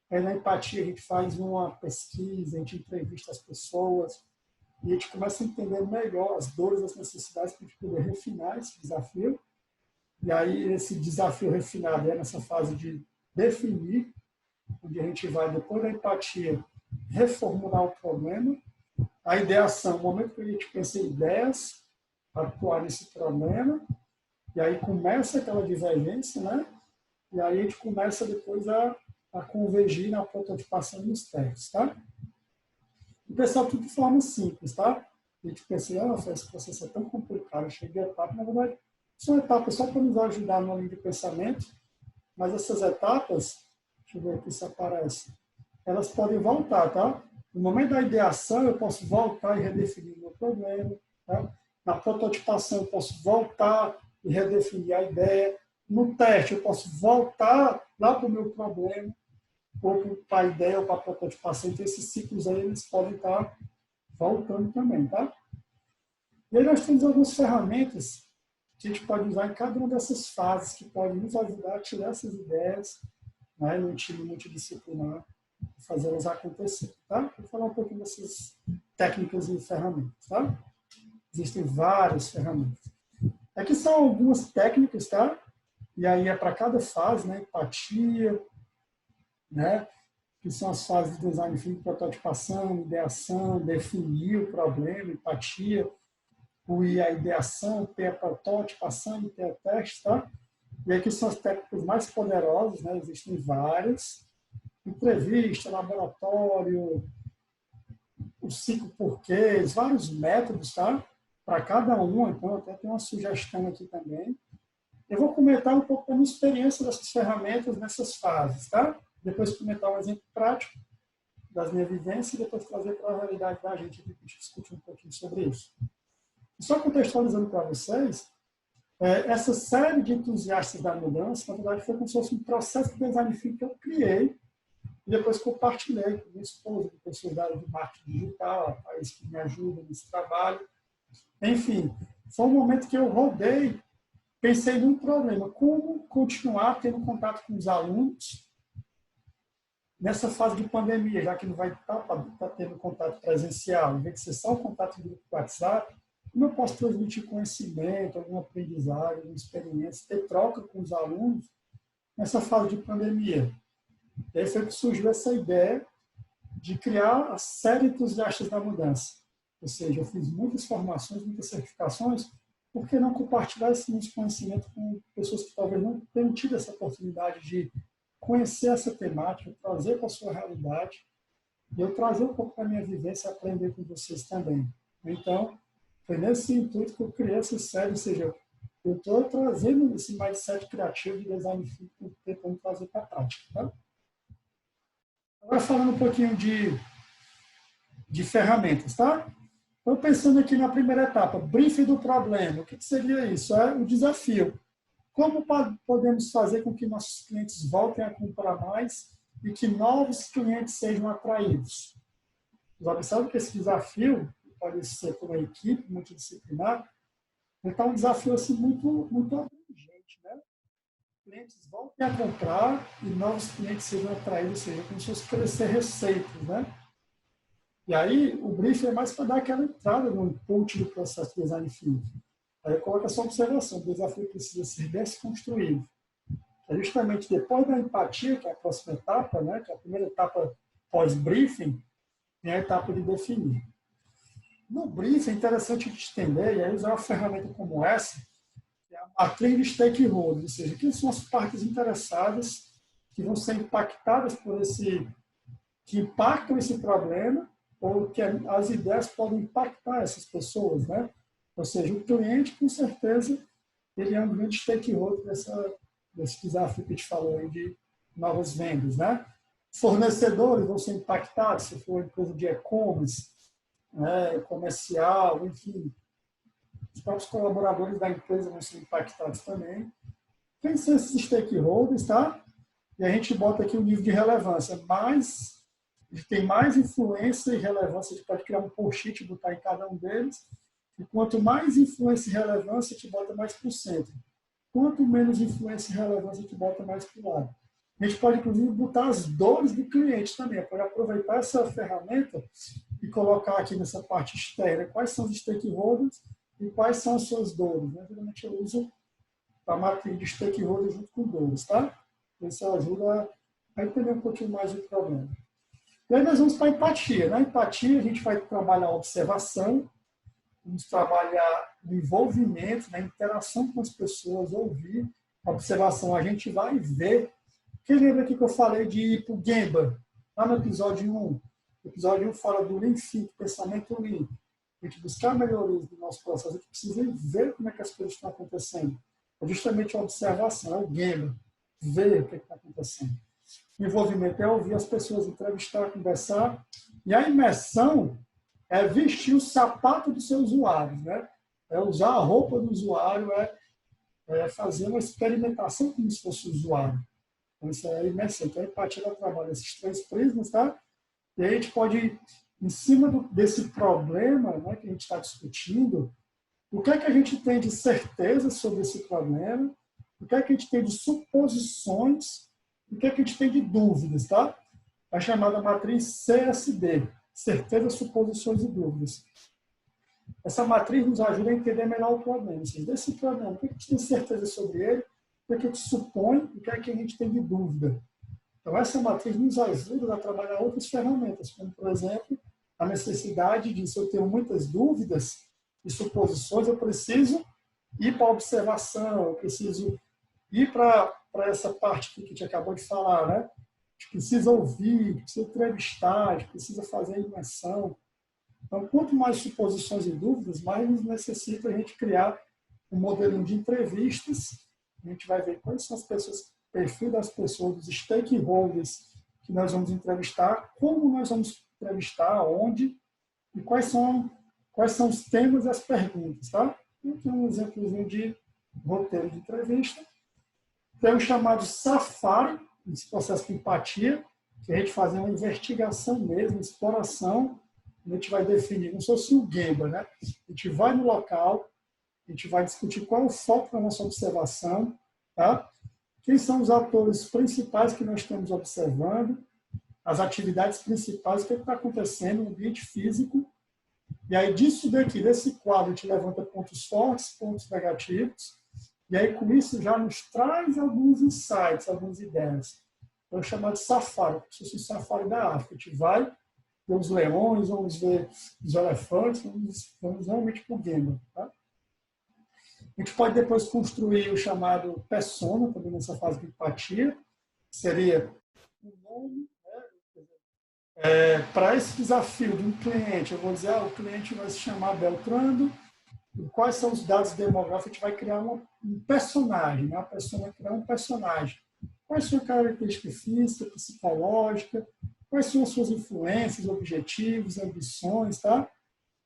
Aí na empatia a gente faz uma pesquisa, a gente entrevista as pessoas e a gente começa a entender melhor as dores, as necessidades para a gente poder refinar esse desafio. E aí esse desafio refinado é nessa fase de definir, onde a gente vai, depois da empatia, reformular o problema. A ideação, o momento que a gente pensa em ideias, atuar nesse problema, e aí começa aquela divergência, né? e aí a gente começa depois a convergir na prototipação dos testes, tá? E, pessoal, tudo de forma simples, tá? A gente pensa, esse processo é tão complicado, cheio de etapas. Na verdade, são etapas só para nos ajudar no linha de pensamento, mas essas etapas, deixa eu ver aqui se aparece, elas podem voltar, tá? No momento da ideação, eu posso voltar e redefinir o meu problema, tá? Na prototipação, eu posso voltar e redefinir a ideia. No teste, eu posso voltar lá para o meu problema, ou para a ideia, ou para a prototipação. Então, esses ciclos aí, eles podem estar voltando também, tá? E aí nós temos algumas ferramentas que a gente pode usar em cada uma dessas fases, que podem nos ajudar a tirar essas ideias, né, no time multidisciplinar, e fazê-las acontecer, tá? Vou falar um pouquinho dessas técnicas e ferramentas, tá? Existem várias ferramentas. Aqui são algumas técnicas, tá? E aí é para cada fase, né? Empatia, né? Que são as fases de design thinking, prototipação, ideação, definir o problema, empatia, o I a ideação, P a prototipação e T a teste, tá? E aqui são as técnicas mais poderosas, né? Existem várias. Entrevista, laboratório, os 5 porquês, vários métodos, tá? Para cada um, então até tem uma sugestão aqui também. Eu vou comentar um pouco da minha experiência dessas ferramentas nessas fases, tá? Depois comentar um exemplo prático das minhas vivências e depois trazer para a realidade da gente aqui, para a gente discutir um pouquinho sobre isso. E só contextualizando para vocês, essa série de entusiastas da mudança, na verdade, foi como se fosse um processo de design thinking que eu criei e depois compartilhei com minha esposa, com pessoas da área de marketing digital, a Thaís que me ajuda nesse trabalho. Enfim, foi um momento que eu rodei, pensei num problema, como continuar tendo contato com os alunos nessa fase de pandemia, já que não vai estar tendo contato presencial, em vez de ser só um contato de grupo WhatsApp, como eu posso transmitir conhecimento, alguma aprendizagem, alguma experiência, ter troca com os alunos nessa fase de pandemia. E aí foi que surgiu essa ideia de criar a série Entusiastas da Mudança. Ou seja, eu fiz muitas formações, muitas certificações, por que não compartilhar esse conhecimento com pessoas que talvez não tenham tido essa oportunidade de conhecer essa temática, trazer para a sua realidade, e eu trazer um pouco da minha vivência e aprender com vocês também. Então, foi nesse intuito que eu criei essa série, ou seja, eu estou trazendo esse mindset criativo de design thinking, tentando trazer para a prática. Tá? Agora, falando um pouquinho de ferramentas, tá? Então, pensando aqui na primeira etapa, briefing do problema. O que seria isso? É o desafio. Como podemos fazer com que nossos clientes voltem a comprar mais e que novos clientes sejam atraídos? Vocês observam que esse desafio, pode ser por uma equipe multidisciplinar, então é um desafio assim, muito abrangente, né? Clientes voltem a comprar e novos clientes sejam atraídos, ou seja, como se fosse crescer receitas, né? E aí, o briefing é mais para dar aquela entrada no input do processo de design thinking. Aí eu coloco essa observação, o desafio precisa ser desconstruído. É justamente depois da empatia, que é a próxima etapa, né, que é a primeira etapa pós-briefing, é a etapa de definir. No briefing é interessante a gente entender, e aí usar uma ferramenta como essa, que é a matriz de stakeholders, ou seja, quem são as partes interessadas que vão ser impactadas por que impactam esse problema, ou que as ideias podem impactar essas pessoas, né? Ou seja, o cliente, com certeza, ele é um grande stakeholder desse desafio que a gente falou aí de novas vendas, né? Fornecedores vão ser impactados, se for empresa de e-commerce, né, comercial, enfim. Os próprios colaboradores da empresa vão ser impactados também. Quem são esses stakeholders, tá? E a gente bota aqui o nível de relevância. Tem mais influência e relevância, a gente pode criar um post-it e botar em cada um deles. E quanto mais influência e relevância, a gente bota mais para o centro. Quanto menos influência e relevância, a gente bota mais para o lado. A gente pode, inclusive, botar as dores do cliente também. Pode aproveitar essa ferramenta e colocar aqui nessa parte externa quais são os stakeholders e quais são as suas dores. Né? Geralmente eu uso a matriz de stakeholders junto com dores, tá? Isso ajuda a entender um pouquinho mais do problema. E aí nós vamos para a empatia. Na empatia, a gente vai trabalhar a observação, vamos trabalhar o envolvimento, a interação com as pessoas, ouvir, observação, a gente vai ver. Quem lembra aqui que eu falei de ir para o Gemba, lá no episódio 1? O episódio 1 fala do Lean Thinking, pensamento Lean. A gente buscar melhorias do nosso processo, a gente precisa ver como é que as coisas estão acontecendo. É justamente a observação, é o Gemba, ver o que está acontecendo. O envolvimento é ouvir as pessoas, entrevistar, conversar. E a imersão é vestir o sapato do seu usuário, né? É usar a roupa do usuário, é fazer uma experimentação como se fosse o usuário. Então, isso é a imersão. Então, a empatia trabalha esses 3 prismas, tá? E aí a gente pode, em cima desse problema, né, que a gente está discutindo, o que é que a gente tem de certeza sobre esse problema, o que é que a gente tem de suposições, o que é que a gente tem de dúvidas, tá? A chamada matriz CSD, certeza, suposições e dúvidas. Essa matriz nos ajuda a entender melhor o problema. Ou seja, desse problema, o que a gente tem certeza sobre ele, o que a gente supõe, o que é que a gente tem de dúvida. Então, essa matriz nos ajuda a trabalhar outras ferramentas, como, por exemplo, a necessidade de, se eu tenho muitas dúvidas e suposições, eu preciso ir para a observação, eu preciso ir para essa parte que a gente acabou de falar, né? A gente precisa ouvir, a gente precisa entrevistar, a gente precisa fazer a imersão. Então, quanto mais suposições e dúvidas, mais necessita a gente criar um modelinho de entrevistas. A gente vai ver quais são as pessoas, perfil das pessoas, dos stakeholders que nós vamos entrevistar, como nós vamos entrevistar, onde e quais são os temas e as perguntas, tá? Eu tenho um exemplozinho de roteiro de entrevista. Tem o chamado Safari, esse processo de empatia, que a gente faz uma investigação mesmo, exploração. A gente vai definir, como se fosse o Gemba, né? A gente vai no local, a gente vai discutir qual é o foco da nossa observação, tá? Quem são os atores principais que nós estamos observando, as atividades principais, o que está acontecendo no ambiente físico. E aí, disso daqui, desse quadro, a gente levanta pontos fortes, pontos negativos, e aí, com isso, já nos traz alguns insights, algumas ideias. Então, é chamado de safari, como se fosse um safari da África. A gente vai ver os leões, vamos ver os elefantes, vamos realmente para o Gemba, tá? A gente pode depois construir o chamado persona, também nessa fase de empatia, que seria um nome, né? Para esse desafio de um cliente, eu vou dizer, o cliente vai se chamar Beltrando, e quais são os dados demográficos, a gente vai criar um personagem, né? A pessoa vai criar um personagem. Quais são as características físicas, psicológicas, quais são as suas influências, objetivos, ambições, tá?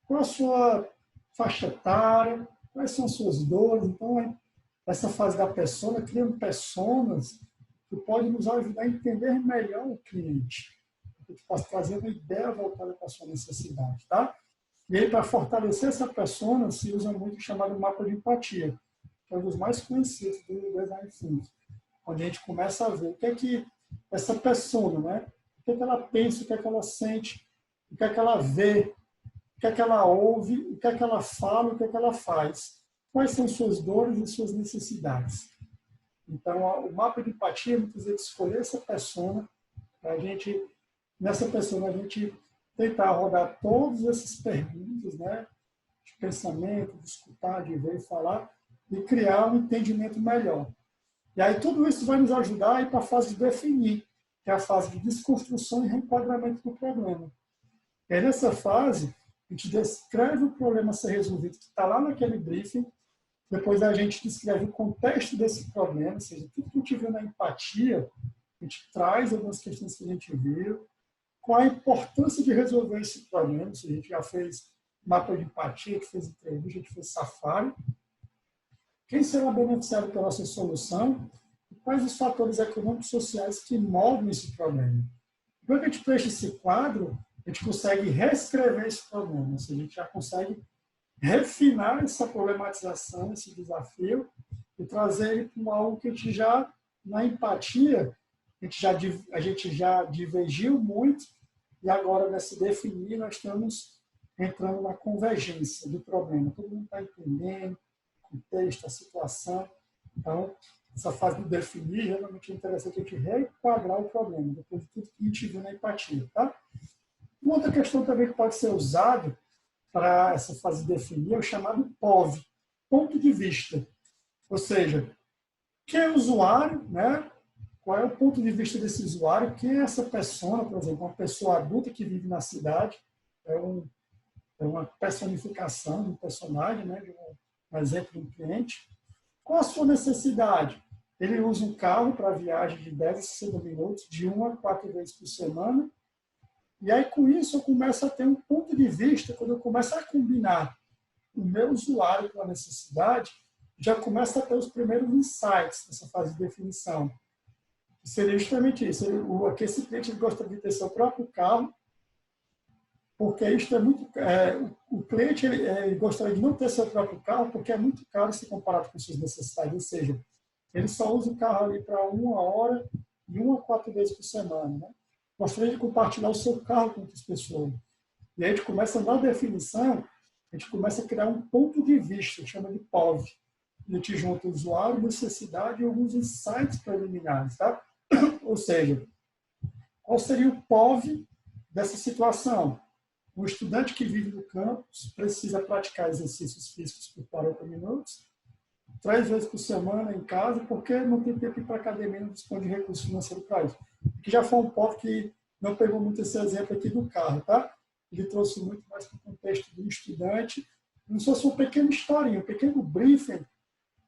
Qual a sua faixa etária, quais são as suas dores. Então, essa fase da persona, criando personas que podem nos ajudar a entender melhor o cliente. A gente pode trazer uma ideia voltada para a sua necessidade, tá? E aí, para fortalecer essa persona, se usa muito o chamado mapa de empatia, que é um dos mais conhecidos do Design Thinking, onde a gente começa a ver o que é que essa persona, né? O que é que ela pensa, o que é que ela sente, o que é que ela vê, o que é que ela ouve, o que é que ela fala, o que é que ela faz. Quais são suas dores e suas necessidades. Então, o mapa de empatia, muitas vezes, escolher essa persona, para a gente, nessa persona, a gente tentar rodar todas essas perguntas, né, de pensamento, de escutar, de ver e falar, e criar um entendimento melhor. E aí tudo isso vai nos ajudar a ir para a fase de definir, que é a fase de desconstrução e reenquadramento do problema. E aí, nessa fase, a gente descreve o problema a ser resolvido, que está lá naquele briefing, depois a gente descreve o contexto desse problema, ou seja, tudo que a gente viu na empatia, a gente traz algumas questões que a gente viu, qual a importância de resolver esse problema, ou seja, a gente já fez mapa de empatia, a gente fez entrevista, a gente fez safari. Quem será beneficiado pela nossa solução e quais os fatores econômicos e sociais que moldam esse problema. Quando a gente preenche esse quadro, a gente consegue reescrever esse problema, ou seja, a gente já consegue refinar essa problematização, esse desafio, e trazer ele para algo que a gente já, na empatia, a gente já divergiu muito, e agora, nesse definir, nós estamos entrando na convergência do problema. Todo mundo está entendendo o contexto, a situação. Então, essa fase de definir, realmente é interessante a gente reenquadrar o problema, depois de tudo que a gente viu na empatia. Tá? Uma outra questão também que pode ser usada para essa fase de definir é o chamado POV, ponto de vista. Ou seja, Quem é o usuário, né? Qual é o ponto de vista desse usuário? Quem é essa pessoa, por exemplo, uma pessoa adulta que vive na cidade, é, é uma personificação de um personagem, né? De um exemplo de um cliente. Qual a sua necessidade? Ele usa um carro para viagem de 10 a 60 minutos, de 1 a 4 vezes por semana. E aí, com isso, eu começo a ter um ponto de vista, quando eu começo a combinar o meu usuário com a necessidade, já começa a ter os primeiros insights nessa fase de definição. Que seria justamente isso. Que esse cliente gostaria de ter seu próprio carro, porque isto é muito... o cliente ele gostaria de não ter seu próprio carro, porque é muito caro se comparado com suas necessidades. Ou seja, ele só usa o carro ali para 1 hora e 1 a 4 vezes por semana. Né? Gostaria de compartilhar o seu carro com outras pessoas. E aí a gente começa, na definição, a gente começa a criar um ponto de vista, chama de POV. A gente junta o usuário, necessidade e alguns insights preliminares. Tá? Ou seja, qual seria o POV dessa situação? Um estudante que vive no campus precisa praticar exercícios físicos por 40 minutos, 3 vezes por semana em casa, porque não tem tempo para academia, não dispõe de recursos financeiros para isso. Que já foi um ponto que não pegou muito esse exemplo aqui do carro, tá? Ele trouxe muito mais para o contexto do estudante, como se fosse uma pequena historinha, um pequeno briefing,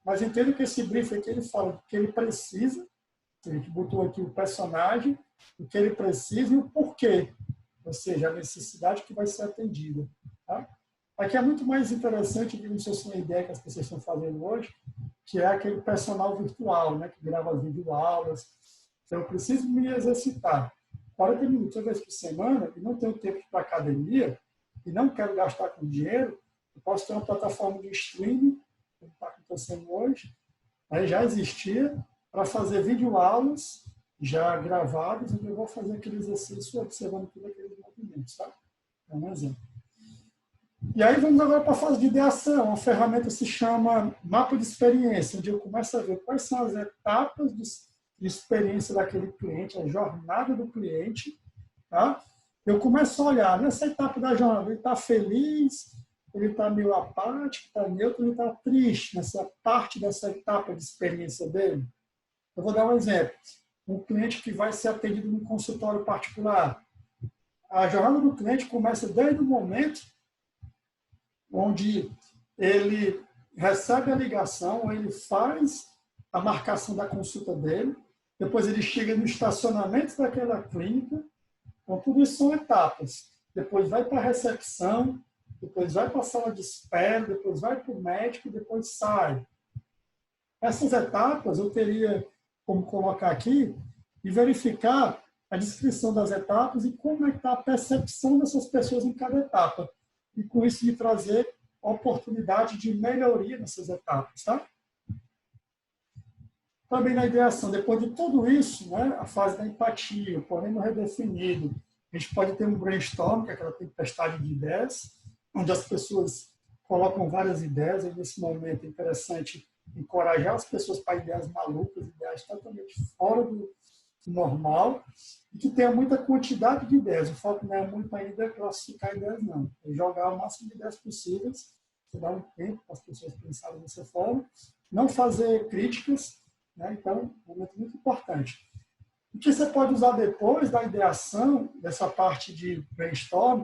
mas entendo que esse briefing aqui ele fala do que ele precisa, a gente botou aqui o personagem, o que ele precisa e o porquê, ou seja, a necessidade que vai ser atendida. Tá? Aqui é muito mais interessante, como se fosse uma ideia que as pessoas estão fazendo hoje, que é aquele personal virtual, né, que grava as videoaulas. Então, eu preciso me exercitar 40 minutos uma vez por semana e não tenho tempo para academia e não quero gastar com dinheiro, eu posso ter uma plataforma de streaming, como está acontecendo hoje, aí já existia, para fazer videoaulas já gravadas, onde eu vou fazer aquele exercício observando todos aqueles movimentos. Tá? É um exemplo. E aí vamos agora para a fase de ideação. A ferramenta se chama mapa de experiência, onde eu começo a ver quais são as etapas de experiência daquele cliente, a jornada do cliente. Tá? Eu começo a olhar nessa etapa da jornada, ele está feliz, ele está meio apático, está neutro, ele está triste nessa parte dessa etapa de experiência dele. Eu vou dar um exemplo. Um cliente que vai ser atendido num consultório particular. A jornada do cliente começa desde o momento onde ele recebe a ligação, ele faz a marcação da consulta dele, depois ele chega no estacionamento daquela clínica. Então, tudo isso são etapas. Depois vai para a recepção, depois vai para a sala de espera, depois vai para o médico, depois sai. Essas etapas eu teria como colocar aqui e verificar a descrição das etapas e como é que está a percepção dessas pessoas em cada etapa. E com isso me trazer oportunidade de melhoria nessas etapas. Tá? Também na ideação, depois de tudo isso, né, a fase da empatia, porém não redefinido, a gente pode ter um brainstorm, que é aquela tempestade de ideias, onde as pessoas colocam várias ideias, e nesse momento é interessante encorajar as pessoas para ideias malucas, ideias totalmente fora do normal, e que tenha muita quantidade de ideias. O foco não é muito ainda classificar ideias, não. É jogar o máximo de ideias possíveis, você dá um tempo para as pessoas pensarem dessa forma, não fazer críticas, né? Então, é um momento muito importante. O que você pode usar depois da ideação, dessa parte de brainstorm,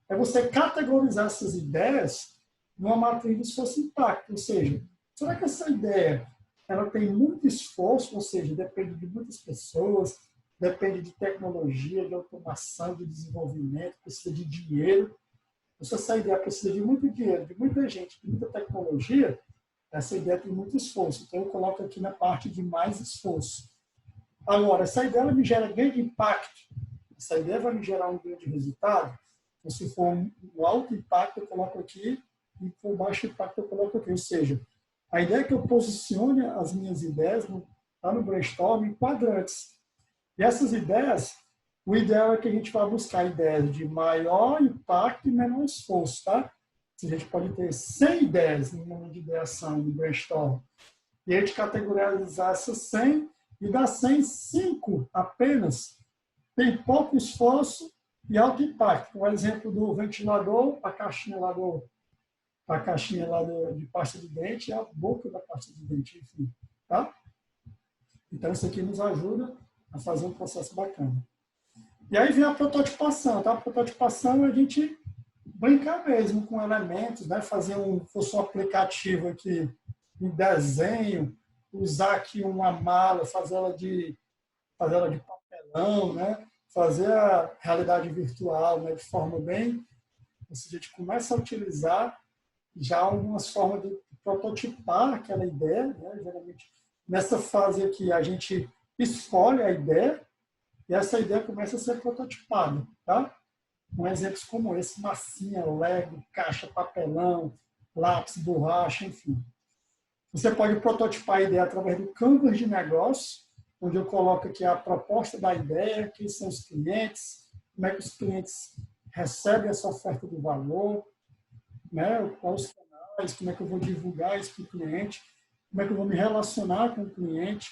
é você categorizar essas ideias numa matriz de esforço-impacto, ou seja, será que essa ideia ela tem muito esforço, ou seja, depende de muitas pessoas, depende de tecnologia, de automação, de desenvolvimento, precisa de dinheiro. Se essa ideia precisa de muito dinheiro, de muita gente, de muita tecnologia, essa ideia tem muito esforço. Então, eu coloco aqui na parte de mais esforço. Agora, essa ideia ela me gera grande impacto. Essa ideia vai me gerar um grande resultado. Então, se for um alto impacto, eu coloco aqui, e for baixo impacto, eu coloco aqui. Ou seja, a ideia é que eu posicione as minhas ideias lá no brainstorm em quadrantes. E essas ideias, o ideal é que a gente vá buscar ideias de maior impacto e menor esforço, tá? A gente pode ter 100 ideias no momento de ideação, no brainstorm. E a gente categorizar essas 100 e das 100, 5 apenas tem pouco esforço e alto impacto. Um exemplo do ventilador, a caixinha lá de pasta de dente e a boca da pasta de dente, enfim. Tá? Então, isso aqui nos ajuda a fazer um processo bacana. E aí vem a prototipação, tá? A prototipação é a gente brincar mesmo com elementos, né? Fazer fosse um aplicativo aqui, um desenho, usar aqui uma mala, fazer ela de papelão, né? Fazer a realidade virtual, né? De forma bem... A gente começa a utilizar já algumas formas de prototipar aquela ideia, né? Geralmente, nessa fase aqui, a gente escolhe a ideia e essa ideia começa a ser prototipada, tá? Com exemplos como esse, massinha, Lego, caixa, papelão, lápis, borracha, enfim. Você pode prototipar a ideia através do Canvas de negócio, onde eu coloco aqui a proposta da ideia, quem são os clientes, como é que os clientes recebem essa oferta de valor, né? Quais os canais, como é que eu vou divulgar isso para o cliente, como é que eu vou me relacionar com o cliente,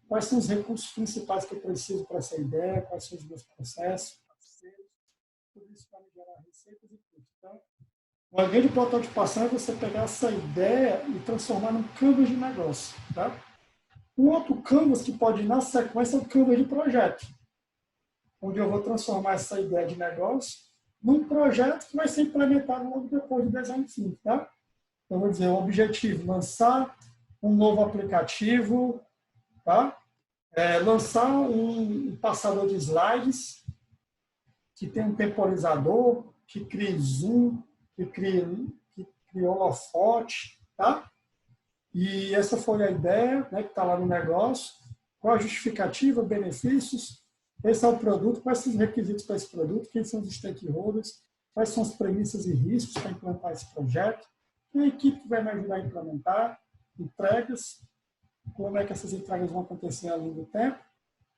quais são os recursos principais que eu preciso para essa ideia, quais são os meus processos, parceiros, tudo isso para me gerar receitas e custos. Então, uma grande prototipação é você pegar essa ideia e transformar num canvas de negócio. Tá? Um outro canvas que pode ir na sequência é o canvas de projeto, onde eu vou transformar essa ideia de negócio num projeto que vai ser implementado logo depois do design thinking. Tá? Então, vou dizer, o objetivo, lançar um novo aplicativo, tá? Lançar um passador de slides que tem um temporizador, que crie zoom, que crie holofote, tá? E essa foi a ideia, né, que está lá no negócio. Qual a justificativa, benefícios? Esse é o produto, quais são os requisitos para esse produto, quem são os stakeholders, quais são as premissas e riscos para implantar esse projeto, quem é a equipe que vai me ajudar a implementar, entregas, como é que essas entregas vão acontecer ao longo do tempo,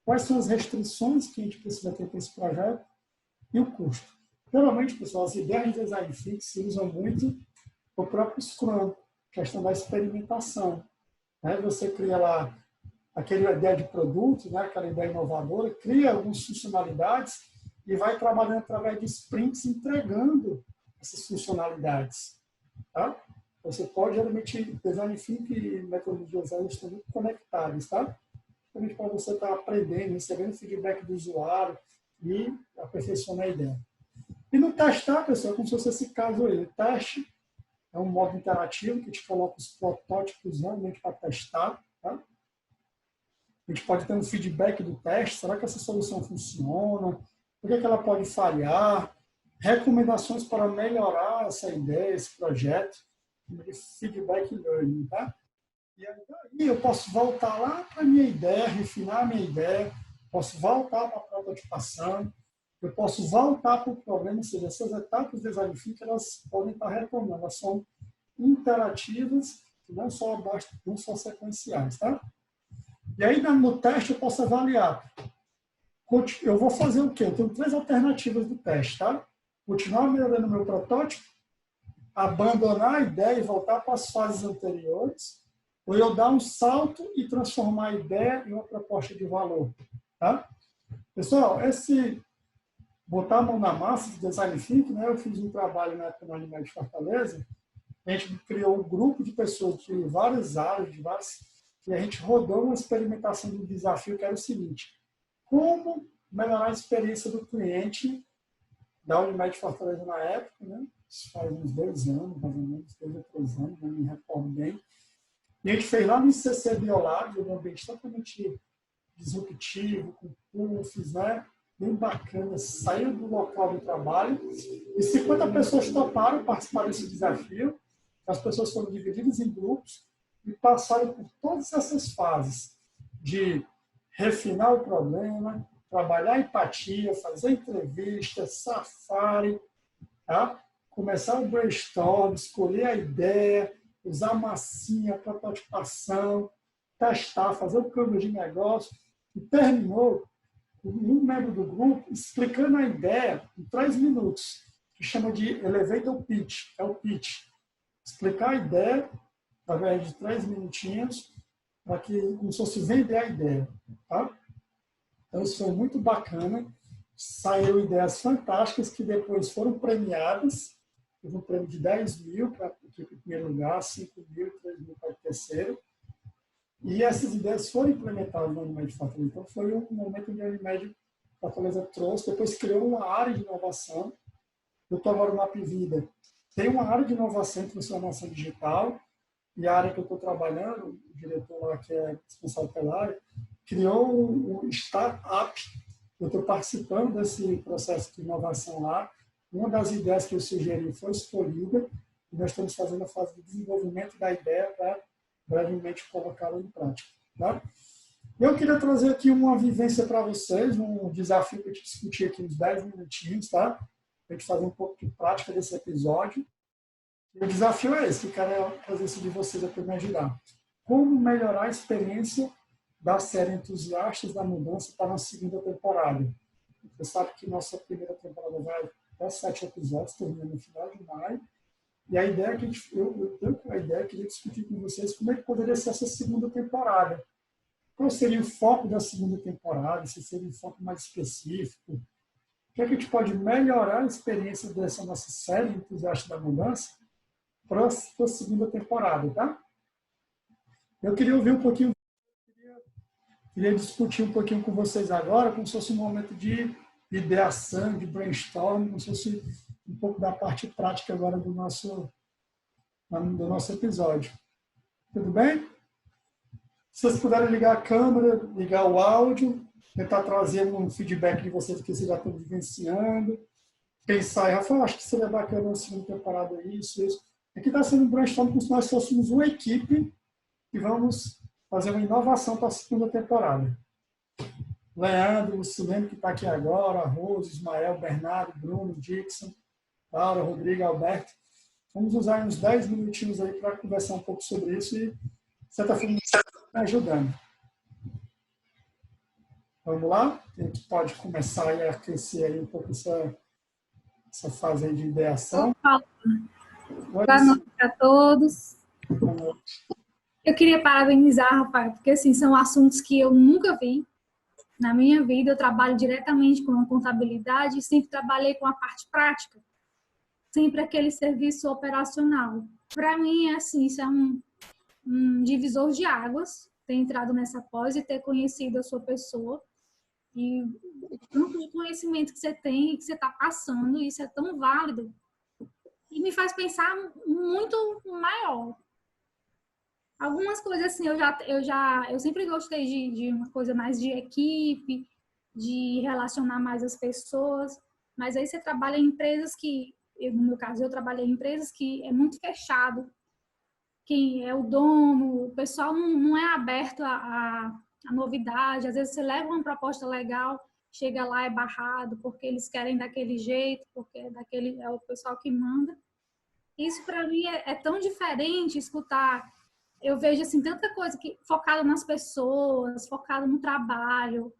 quais são as restrições que a gente precisa ter para esse projeto e o custo. Geralmente, pessoal, as ideias de design thinking se usam muito o próprio Scrum, questão da experimentação. Né? Você cria lá aquela ideia de produto, né? Aquela ideia inovadora, cria algumas funcionalidades e vai trabalhando através de sprints entregando essas funcionalidades. Tá? Você pode, geralmente, design thinking e metodologias ágeis estão muito conectados, tá? Justamente para você estar aprendendo, recebendo feedback do usuário e aperfeiçoando a ideia. E no testar, pessoal, é como se fosse esse caso aí. O teste é um modo interativo que te coloca os protótipos realmente para testar, tá? A gente pode ter um feedback do teste, será que essa solução funciona? Por que ela pode falhar? Recomendações para melhorar essa ideia, esse projeto, de feedback learning, tá? E aí eu posso voltar lá para a minha ideia, refinar a minha ideia, posso voltar para a prototipação, eu posso voltar para o problema, ou seja, essas etapas de design thinking, elas podem estar retornando, elas são interativas, não só sequenciais, tá? E aí, no teste, eu posso avaliar. Eu vou fazer o quê? Eu tenho 3 alternativas do teste, tá? Continuar melhorando o meu protótipo, abandonar a ideia e voltar para as fases anteriores, ou eu dar um salto e transformar a ideia em uma proposta de valor, tá? Pessoal, botar a mão na massa de design thinking, né? Eu fiz um trabalho na época na Unimed de Fortaleza, a gente criou um grupo de pessoas de várias áreas, e a gente rodou uma experimentação de um desafio que era o seguinte: como melhorar a experiência do cliente da Unimed de Fortaleza na época, né? Isso faz uns 2 anos, mais ou menos, 2 ou 3 anos, não me recordo bem. E a gente fez lá no ICC Biolab, um ambiente totalmente disruptivo, com puffs, né? Bem bacana, saiu do local do trabalho. E 50 pessoas toparam participar desse desafio. As pessoas foram divididas em grupos e passaram por todas essas fases de refinar o problema, trabalhar a empatia, fazer entrevista, safari, tá? Começar o brainstorm, escolher a ideia, usar massinha, prototipação, testar, fazer o câmbio de negócio, e terminou um membro do grupo explicando a ideia em 3 minutos, que chama de elevator pitch, é o pitch. Explicar a ideia através de 3 minutinhos, para que como se fosse vender a ideia. Tá? Então, isso foi muito bacana. Saíram ideias fantásticas que depois foram premiadas. Teve um prêmio de 10 mil para a equipe em primeiro lugar, 5 mil, 3 mil para o terceiro. E essas ideias foram implementadas no Unimed Fortaleza. Então, foi um momento onde a Unimed Fortaleza trouxe, depois criou uma área de inovação. Eu estou agora na Apivida. Tem uma área de inovação e transformação digital, e a área que eu estou trabalhando, o diretor lá que é responsável pela área, criou um startup. Eu estou participando desse processo de inovação lá. Uma das ideias que eu sugeri foi escolhida, e nós estamos fazendo a fase de desenvolvimento da ideia para brevemente colocá-la em prática. Tá? Eu queria trazer aqui uma vivência para vocês, um desafio que a gente discutir aqui uns 10 minutinhos, tá? Para a gente fazer um pouco de prática desse episódio. O desafio é esse, que eu quero fazer isso de vocês para me ajudar. Como melhorar a experiência da série Entusiastas da Mudança para a segunda temporada? Você sabe que nossa primeira temporada vai até 7 episódios, termina no final de maio. E a ideia é que eu tenho a ideia, eu queria discutir com vocês como é que poderia ser essa segunda temporada. Qual seria o foco da segunda temporada? Se seria um foco mais específico? O que é que a gente pode melhorar a experiência dessa nossa série Entusiastas da Mudança para a segunda temporada, tá? Eu queria ouvir um pouquinho, queria discutir um pouquinho com vocês agora, como se fosse um momento de ideação, de brainstorming, como se fosse um pouco da parte prática agora do nosso episódio. Tudo bem? Se vocês puderem ligar a câmera, ligar o áudio, tentar trazer um feedback de vocês que vocês já estão vivenciando, pensar, Rafael, acho que seria bacana na segunda temporada isso. Aqui está sendo um brainstorm como se nós fôssemos uma equipe e vamos fazer uma inovação para a segunda temporada. Leandro, o Silene que está aqui agora, Rose, Ismael, Bernardo, Bruno, Dixon, Laura, Rodrigo, Alberto. Vamos usar uns 10 minutinhos aí para conversar um pouco sobre isso e, de certa forma, me ajudando. Vamos lá? A gente pode começar a aquecer aí um pouco essa fase aí de ideação. Boa noite a todos. Boa noite. Eu queria parabenizar, Rafael, porque assim, são assuntos que eu nunca vi na minha vida. Eu trabalho diretamente com a contabilidade e sempre trabalhei com a parte prática, sempre aquele serviço operacional. Para mim, assim, isso é um divisor de águas, ter entrado nessa pós e ter conhecido a sua pessoa. E o tanto de conhecimento que você tem e que você está passando, isso é tão válido. E me faz pensar muito maior. Algumas coisas assim, eu sempre gostei de uma coisa mais de equipe, de relacionar mais as pessoas, mas aí você trabalha em empresas que, no meu caso, eu trabalhei em empresas que é muito fechado. Quem é o dono, o pessoal não é aberto a novidade. Às vezes você leva uma proposta legal, chega lá é barrado, porque eles querem daquele jeito, porque é o pessoal que manda. Isso para mim é tão diferente escutar. Eu vejo assim tanta coisa que focada nas pessoas, focada no trabalho.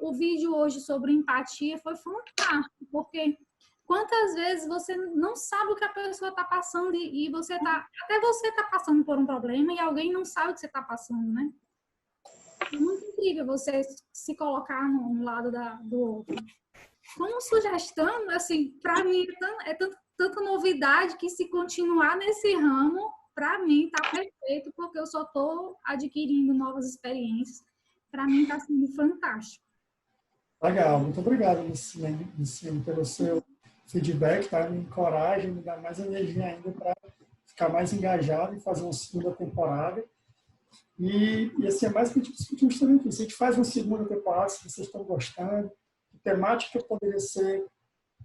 O vídeo hoje sobre empatia foi fantástico, porque quantas vezes você não sabe o que a pessoa está passando e até você está passando por um problema e alguém não sabe o que você está passando, né? É muito incrível você se colocar no lado do outro. Como sugestão, assim, para mim é tanta novidade que se continuar nesse ramo, para mim tá perfeito, porque eu só estou adquirindo novas experiências. Para mim está sendo fantástico. Legal, muito obrigado, Luciane, pelo seu feedback, tá? Me encoraja, me dá mais energia ainda para ficar mais engajado e fazer uma segunda temporada. E assim, é mais que a gente discutiu também aqui. Se a gente faz uma segunda temporada, se vocês estão gostando, a temática poderia ser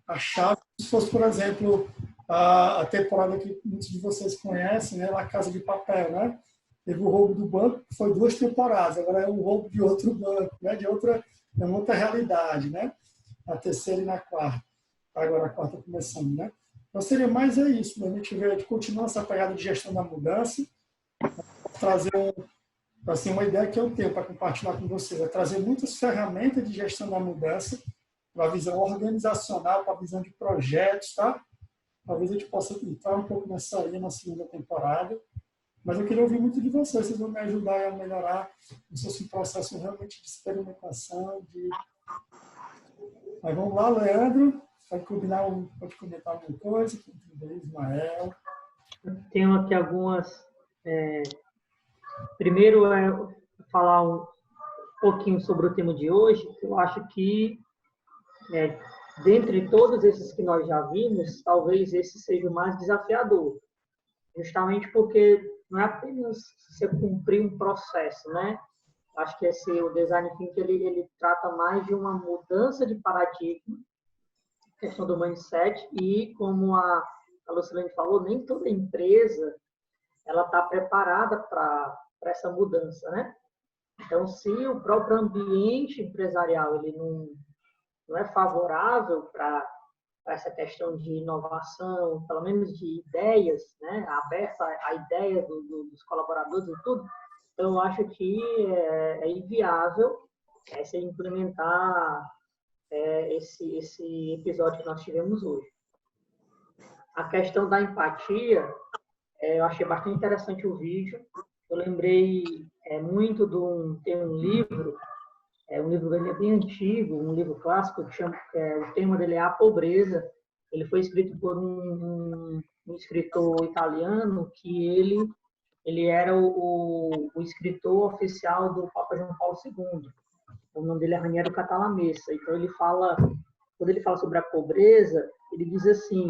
a chave, se fosse, por exemplo, a temporada que muitos de vocês conhecem, né, La Casa de Papel, né? Teve o roubo do banco, que foi 2 temporadas, agora é o roubo de outro banco, né? De outra realidade, né? A terceira e na quarta. Agora a quarta começando, né? Então seria mais isso, a gente continuar essa pegada de gestão da mudança, trazer assim, uma ideia que eu tenho para compartilhar com vocês, é trazer muitas ferramentas de gestão da mudança para a visão organizacional, para a visão de projetos, tá? Talvez a gente possa entrar um pouco nessa linha na segunda temporada, mas eu queria ouvir muito de vocês, vocês vão me ajudar a melhorar esse processo realmente de experimentação, Mas vamos lá, Leandro, pode comentar alguma coisa, Ismael. Tenho aqui algumas... Primeiro, falar um pouquinho sobre o tema de hoje. Eu acho que, dentre todos esses que nós já vimos, talvez esse seja o mais desafiador, justamente porque não é apenas você cumprir um processo, né? Acho que o Design Thinking ele trata mais de uma mudança de paradigma, questão do mindset, e como a Lucilene falou, nem toda empresa ela está preparada para essa mudança, né? Então, se o próprio ambiente empresarial ele não é favorável para essa questão de inovação, pelo menos de ideias, né? Aberta a ideia dos colaboradores e tudo, então, eu acho que é inviável se implementar esse episódio que nós tivemos hoje. A questão da empatia, eu achei bastante interessante o vídeo. Eu lembrei muito tem um livro bem antigo, um livro clássico, que o tema dele é A Pobreza. Ele foi escrito por um escritor italiano que ele era o escritor oficial do Papa João Paulo II. O nome dele é Raniero Cantalamessa. Então, quando ele fala sobre a pobreza, ele diz assim,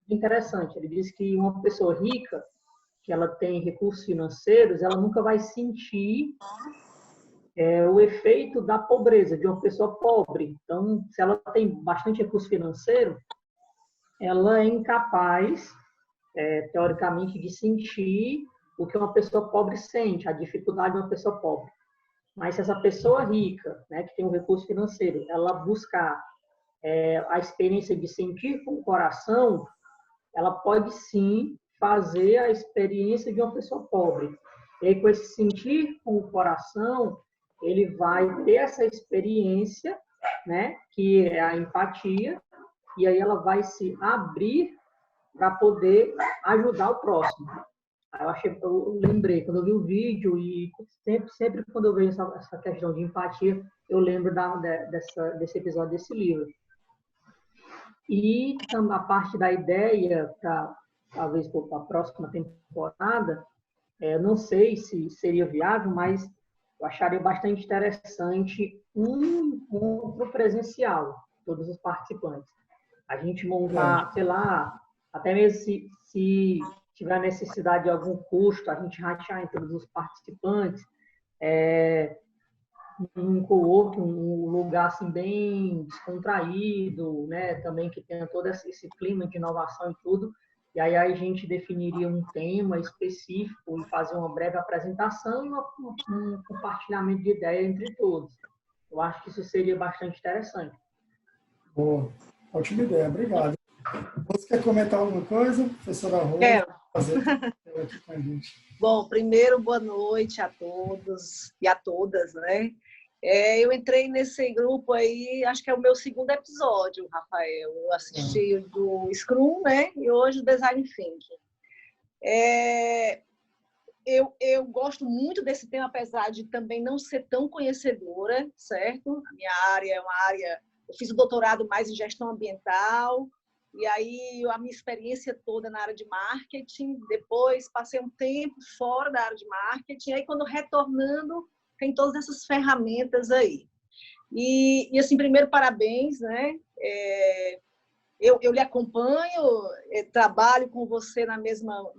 interessante, ele diz que uma pessoa rica, que ela tem recursos financeiros, ela nunca vai sentir o efeito da pobreza de uma pessoa pobre. Então, se ela tem bastante recurso financeiro, ela é incapaz, teoricamente, de sentir o que uma pessoa pobre sente, a dificuldade de uma pessoa pobre. Mas se essa pessoa rica, né, que tem um recurso financeiro, ela buscar a experiência de sentir com o coração, ela pode sim fazer a experiência de uma pessoa pobre. E aí, com esse sentir com o coração, ele vai ter essa experiência, né, que é a empatia, e aí ela vai se abrir para poder ajudar o próximo. Eu lembrei, quando eu vi o vídeo, e sempre quando eu vejo essa questão de empatia, eu lembro desse episódio desse livro. E a parte da ideia, talvez para a próxima temporada, não sei se seria viável, mas eu acharia bastante interessante um encontro presencial, todos os participantes. A gente montar, sei lá, até mesmo se tiver necessidade de algum custo, a gente ratear em todos os participantes, um co-work, um lugar assim bem descontraído, né? Também que tenha todo esse clima de inovação e tudo. E aí a gente definiria um tema específico e fazer uma breve apresentação e um compartilhamento de ideia entre todos. Eu acho que isso seria bastante interessante. Boa, ótima ideia, obrigado. Você quer comentar alguma coisa, professora Rosa? Quero. Aqui com a gente. Bom, primeiro, boa noite a todos e a todas, né? Eu entrei nesse grupo aí, acho que é o meu segundo episódio, Rafael. Eu assisti o do Scrum, né? E hoje o Design Thinking. Eu gosto muito desse tema, apesar de também não ser tão conhecedora, certo? A minha área é uma área... Eu fiz o doutorado mais em gestão ambiental, e aí a minha experiência toda na área de marketing. Depois passei um tempo fora da área de marketing, aí quando retornando, tem todas essas ferramentas aí. E assim, primeiro, parabéns, né? Eu lhe acompanho, trabalho com você na mesma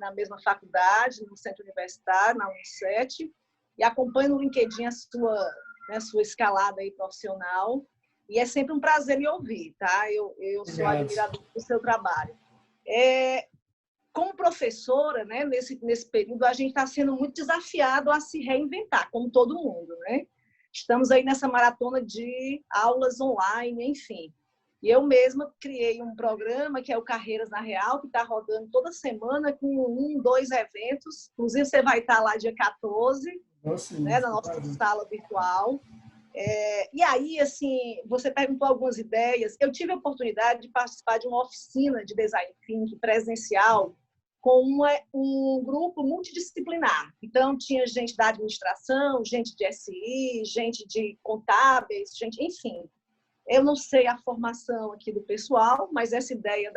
faculdade, no centro universitário, na Unicef, e acompanho no LinkedIn a sua escalada aí profissional. E é sempre um prazer me ouvir, tá? Eu sou admiradora do seu trabalho. Como professora, né, nesse período, a gente está sendo muito desafiado a se reinventar, como todo mundo, né? Estamos aí nessa maratona de aulas online, enfim. E eu mesma criei um programa que é o Carreiras na Real, que está rodando toda semana com 2 eventos. Inclusive, você vai estar lá dia 14, né, na nossa sala virtual. E aí, assim, você perguntou algumas ideias. Eu tive a oportunidade de participar de uma oficina de Design Thinking presencial com um grupo multidisciplinar. Então, tinha gente da administração, gente de SI, gente de contábeis, gente, enfim. Eu não sei a formação aqui do pessoal, mas essa ideia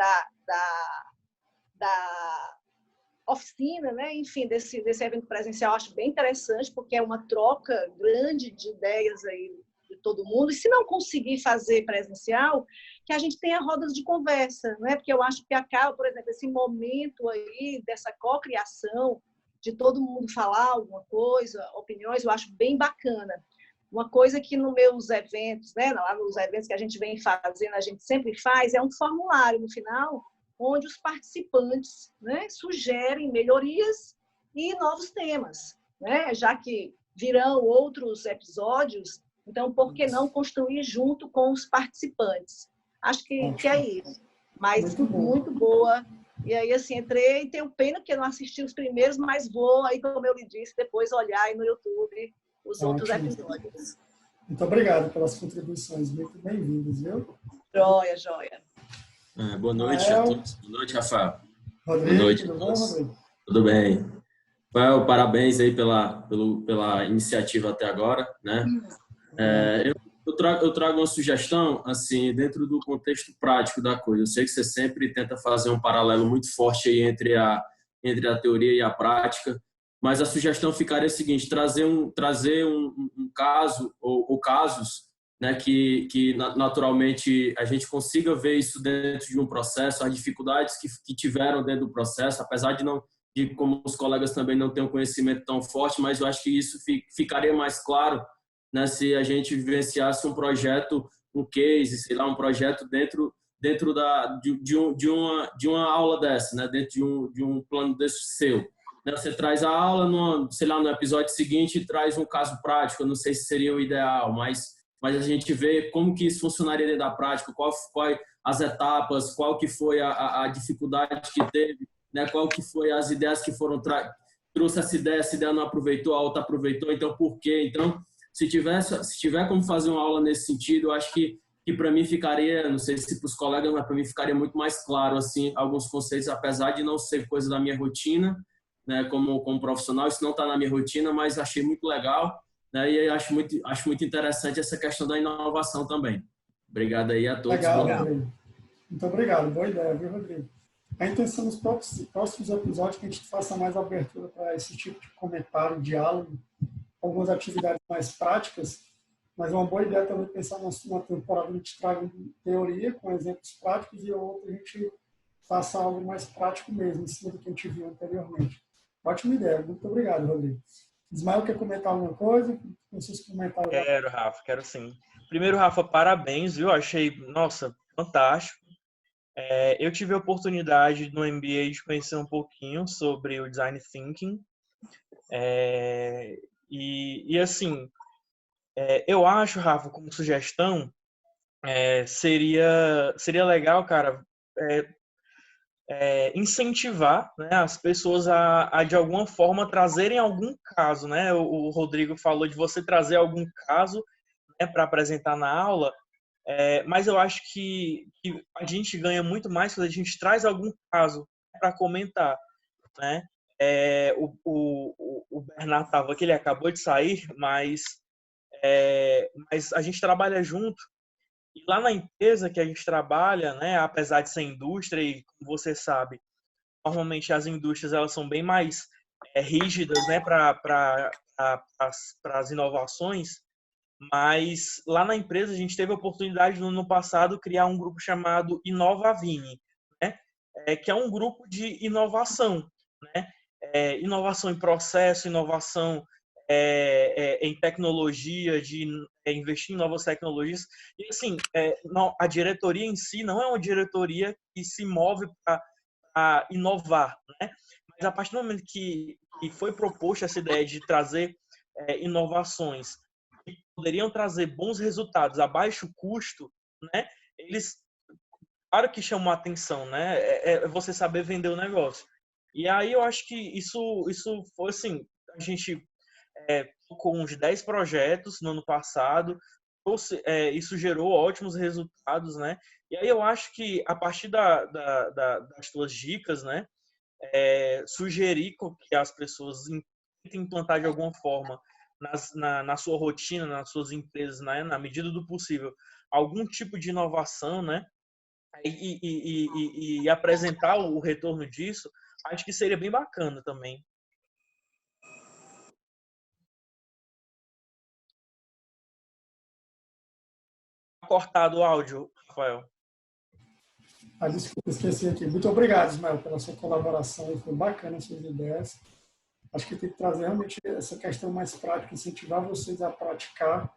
oficina, né? Enfim, desse evento presencial, acho bem interessante, porque é uma troca grande de ideias aí de todo mundo. E se não conseguir fazer presencial, que a gente tenha rodas de conversa, né? Porque eu acho que acaba, por exemplo, esse momento aí dessa cocriação, de todo mundo falar alguma coisa, opiniões, eu acho bem bacana. Uma coisa que nos meus eventos, né? Lá nos eventos que a gente vem fazendo, a gente sempre faz, é um formulário no final, onde os participantes, né, sugerem melhorias e novos temas, né? Já que virão outros episódios, então, por que não construir junto com os participantes? Acho que é isso. Mas muito boa. E aí, assim, entrei e tenho pena que eu não assisti os primeiros, mas vou, aí, como eu lhe disse, depois olhar aí no YouTube os outros episódios. Muito obrigado pelas contribuições. Muito bem-vindos, viu? Joia, joia. Boa noite a todos. Boa noite, Rafael. Rodrigo, boa noite tudo bom, Rodrigo? Tudo bem. Rafael, parabéns aí pela iniciativa até agora, né? Eu trago uma sugestão, assim, dentro do contexto prático da coisa. Eu sei que você sempre tenta fazer um paralelo muito forte aí entre a teoria e a prática, mas a sugestão ficaria a seguinte: trazer um caso ou casos, né, que naturalmente a gente consiga ver isso dentro de um processo, as dificuldades que tiveram dentro do processo, apesar de como os colegas também não têm um conhecimento tão forte, mas eu acho que isso ficaria mais claro, né, se a gente vivenciasse um projeto, um case, sei lá, um projeto dentro de uma aula dessa, né, dentro de um plano desse seu. Né, você traz a aula, no episódio seguinte, traz um caso prático. Eu não sei se seria o ideal, mas a gente vê como que isso funcionaria dentro da prática, qual as etapas, qual que foi a dificuldade que teve, né, qual que foi as ideias que foram trouxe essa ideia não aproveitou, a outra aproveitou, então por quê? Então, se tiver como fazer uma aula nesse sentido, eu acho que para mim ficaria, não sei se para os colegas, mas para mim ficaria muito mais claro, assim, alguns conceitos, apesar de não ser coisa da minha rotina, né, como profissional, isso não está na minha rotina, mas achei muito legal, né, e acho muito interessante essa questão da inovação também. Obrigado aí a todos. Legal, Rodrigo. Muito obrigado, boa ideia, viu, Rodrigo? A intenção nos próximos episódios que a gente faça mais abertura para esse tipo de comentário, diálogo, algumas atividades mais práticas, mas é uma boa ideia também pensar numa temporada que a gente traga teoria com exemplos práticos e outra a gente faça algo mais prático mesmo, em cima do que a gente viu anteriormente. Ótima ideia, muito obrigado, Rodrigo. Ismael, quer comentar alguma coisa? Quero, Rafa, quero sim. Primeiro, Rafa, parabéns, viu? Achei, nossa, fantástico. Eu tive a oportunidade no MBA de conhecer um pouquinho sobre o Design Thinking. E assim, eu acho, Rafa, como sugestão, seria legal, cara, incentivar, né, as pessoas a de alguma forma trazerem algum caso, né? O Rodrigo falou de você trazer algum caso, né, para apresentar na aula, mas eu acho que a gente ganha muito mais quando a gente traz algum caso para comentar, né? O Bernardo estava aqui, ele acabou de sair, mas a gente trabalha junto. E lá na empresa que a gente trabalha, né, apesar de ser indústria, e como você sabe, normalmente as indústrias elas são bem mais rígidas, né, para as inovações, mas lá na empresa a gente teve a oportunidade no ano passado criar um grupo chamado Inovavini, né, que é um grupo de inovação, né, inovação em processo, inovação em tecnologia, de investir em novas tecnologias. E assim, a diretoria em si não é uma diretoria que se move para inovar, né? Mas a partir do momento que foi proposta essa ideia de trazer inovações que poderiam trazer bons resultados a baixo custo, né? Eles, claro que chamam a atenção, né? É você saber vender o negócio. E aí eu acho que isso foi assim, a gente com uns 10 projetos no ano passado, isso gerou ótimos resultados, né? E aí eu acho que a partir das tuas dicas, né, sugerir que as pessoas tentem implantar de alguma forma na sua rotina, nas suas empresas, né, na medida do possível, algum tipo de inovação, né? E apresentar o retorno disso, Acho que seria bem bacana também. Cortado o áudio, Rafael. Desculpa, esqueci aqui. Muito obrigado, Ismael, pela sua colaboração. Foi bacana as suas ideias. Acho que tem que trazer realmente essa questão mais prática, incentivar vocês a praticar.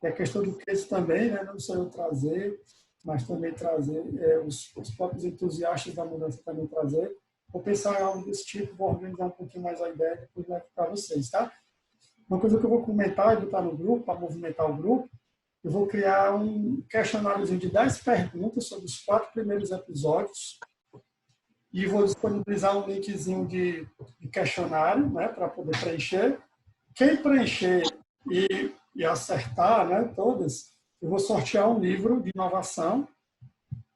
E a questão do case também, né? Não só eu trazer, mas também trazer os próprios entusiastas da mudança também trazer. Vou pensar em algo desse tipo, vou organizar um pouquinho mais a ideia e depois levo para vocês, tá? Uma coisa que eu vou comentar e botar no grupo, para movimentar o grupo, eu vou criar um questionáriozinho de 10 perguntas sobre os 4 primeiros episódios e vou disponibilizar um linkzinho de questionário, né, para poder preencher. Quem preencher e acertar, né, todas, eu vou sortear um livro de inovação,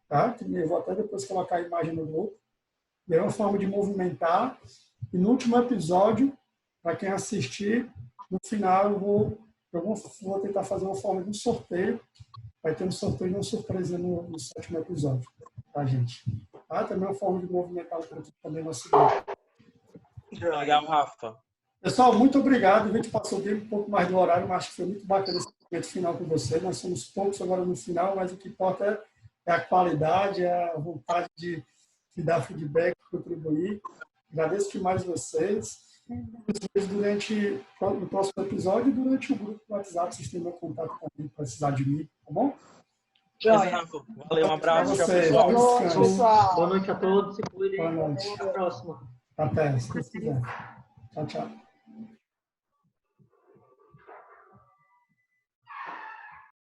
tá? Eu vou até depois colocar a imagem no grupo. É uma forma de movimentar. E no último episódio, para quem assistir, no final eu vou tentar fazer uma forma de um sorteio. Vai ter um sorteio e uma surpresa no 7º episódio, tá, gente? Tá? Também é uma forma de movimentar um pouco também no nosso grupo. Legal, Rafa. Pessoal, muito obrigado. A gente passou bem um pouco mais do horário, mas acho que foi muito bacana esse momento final com vocês. Nós somos poucos agora no final, mas o que importa é a qualidade, é a vontade de dar feedback, contribuir. Agradeço demais vocês. Durante o próximo episódio e durante o grupo do WhatsApp, vocês têm meu contato também, precisar de mim, tá bom? Valeu, um abraço. Tchau, pessoal. Boa noite a todos. Se cuidem. Boa noite. Até a próxima. Até, se Deus quiser. Tchau, tchau.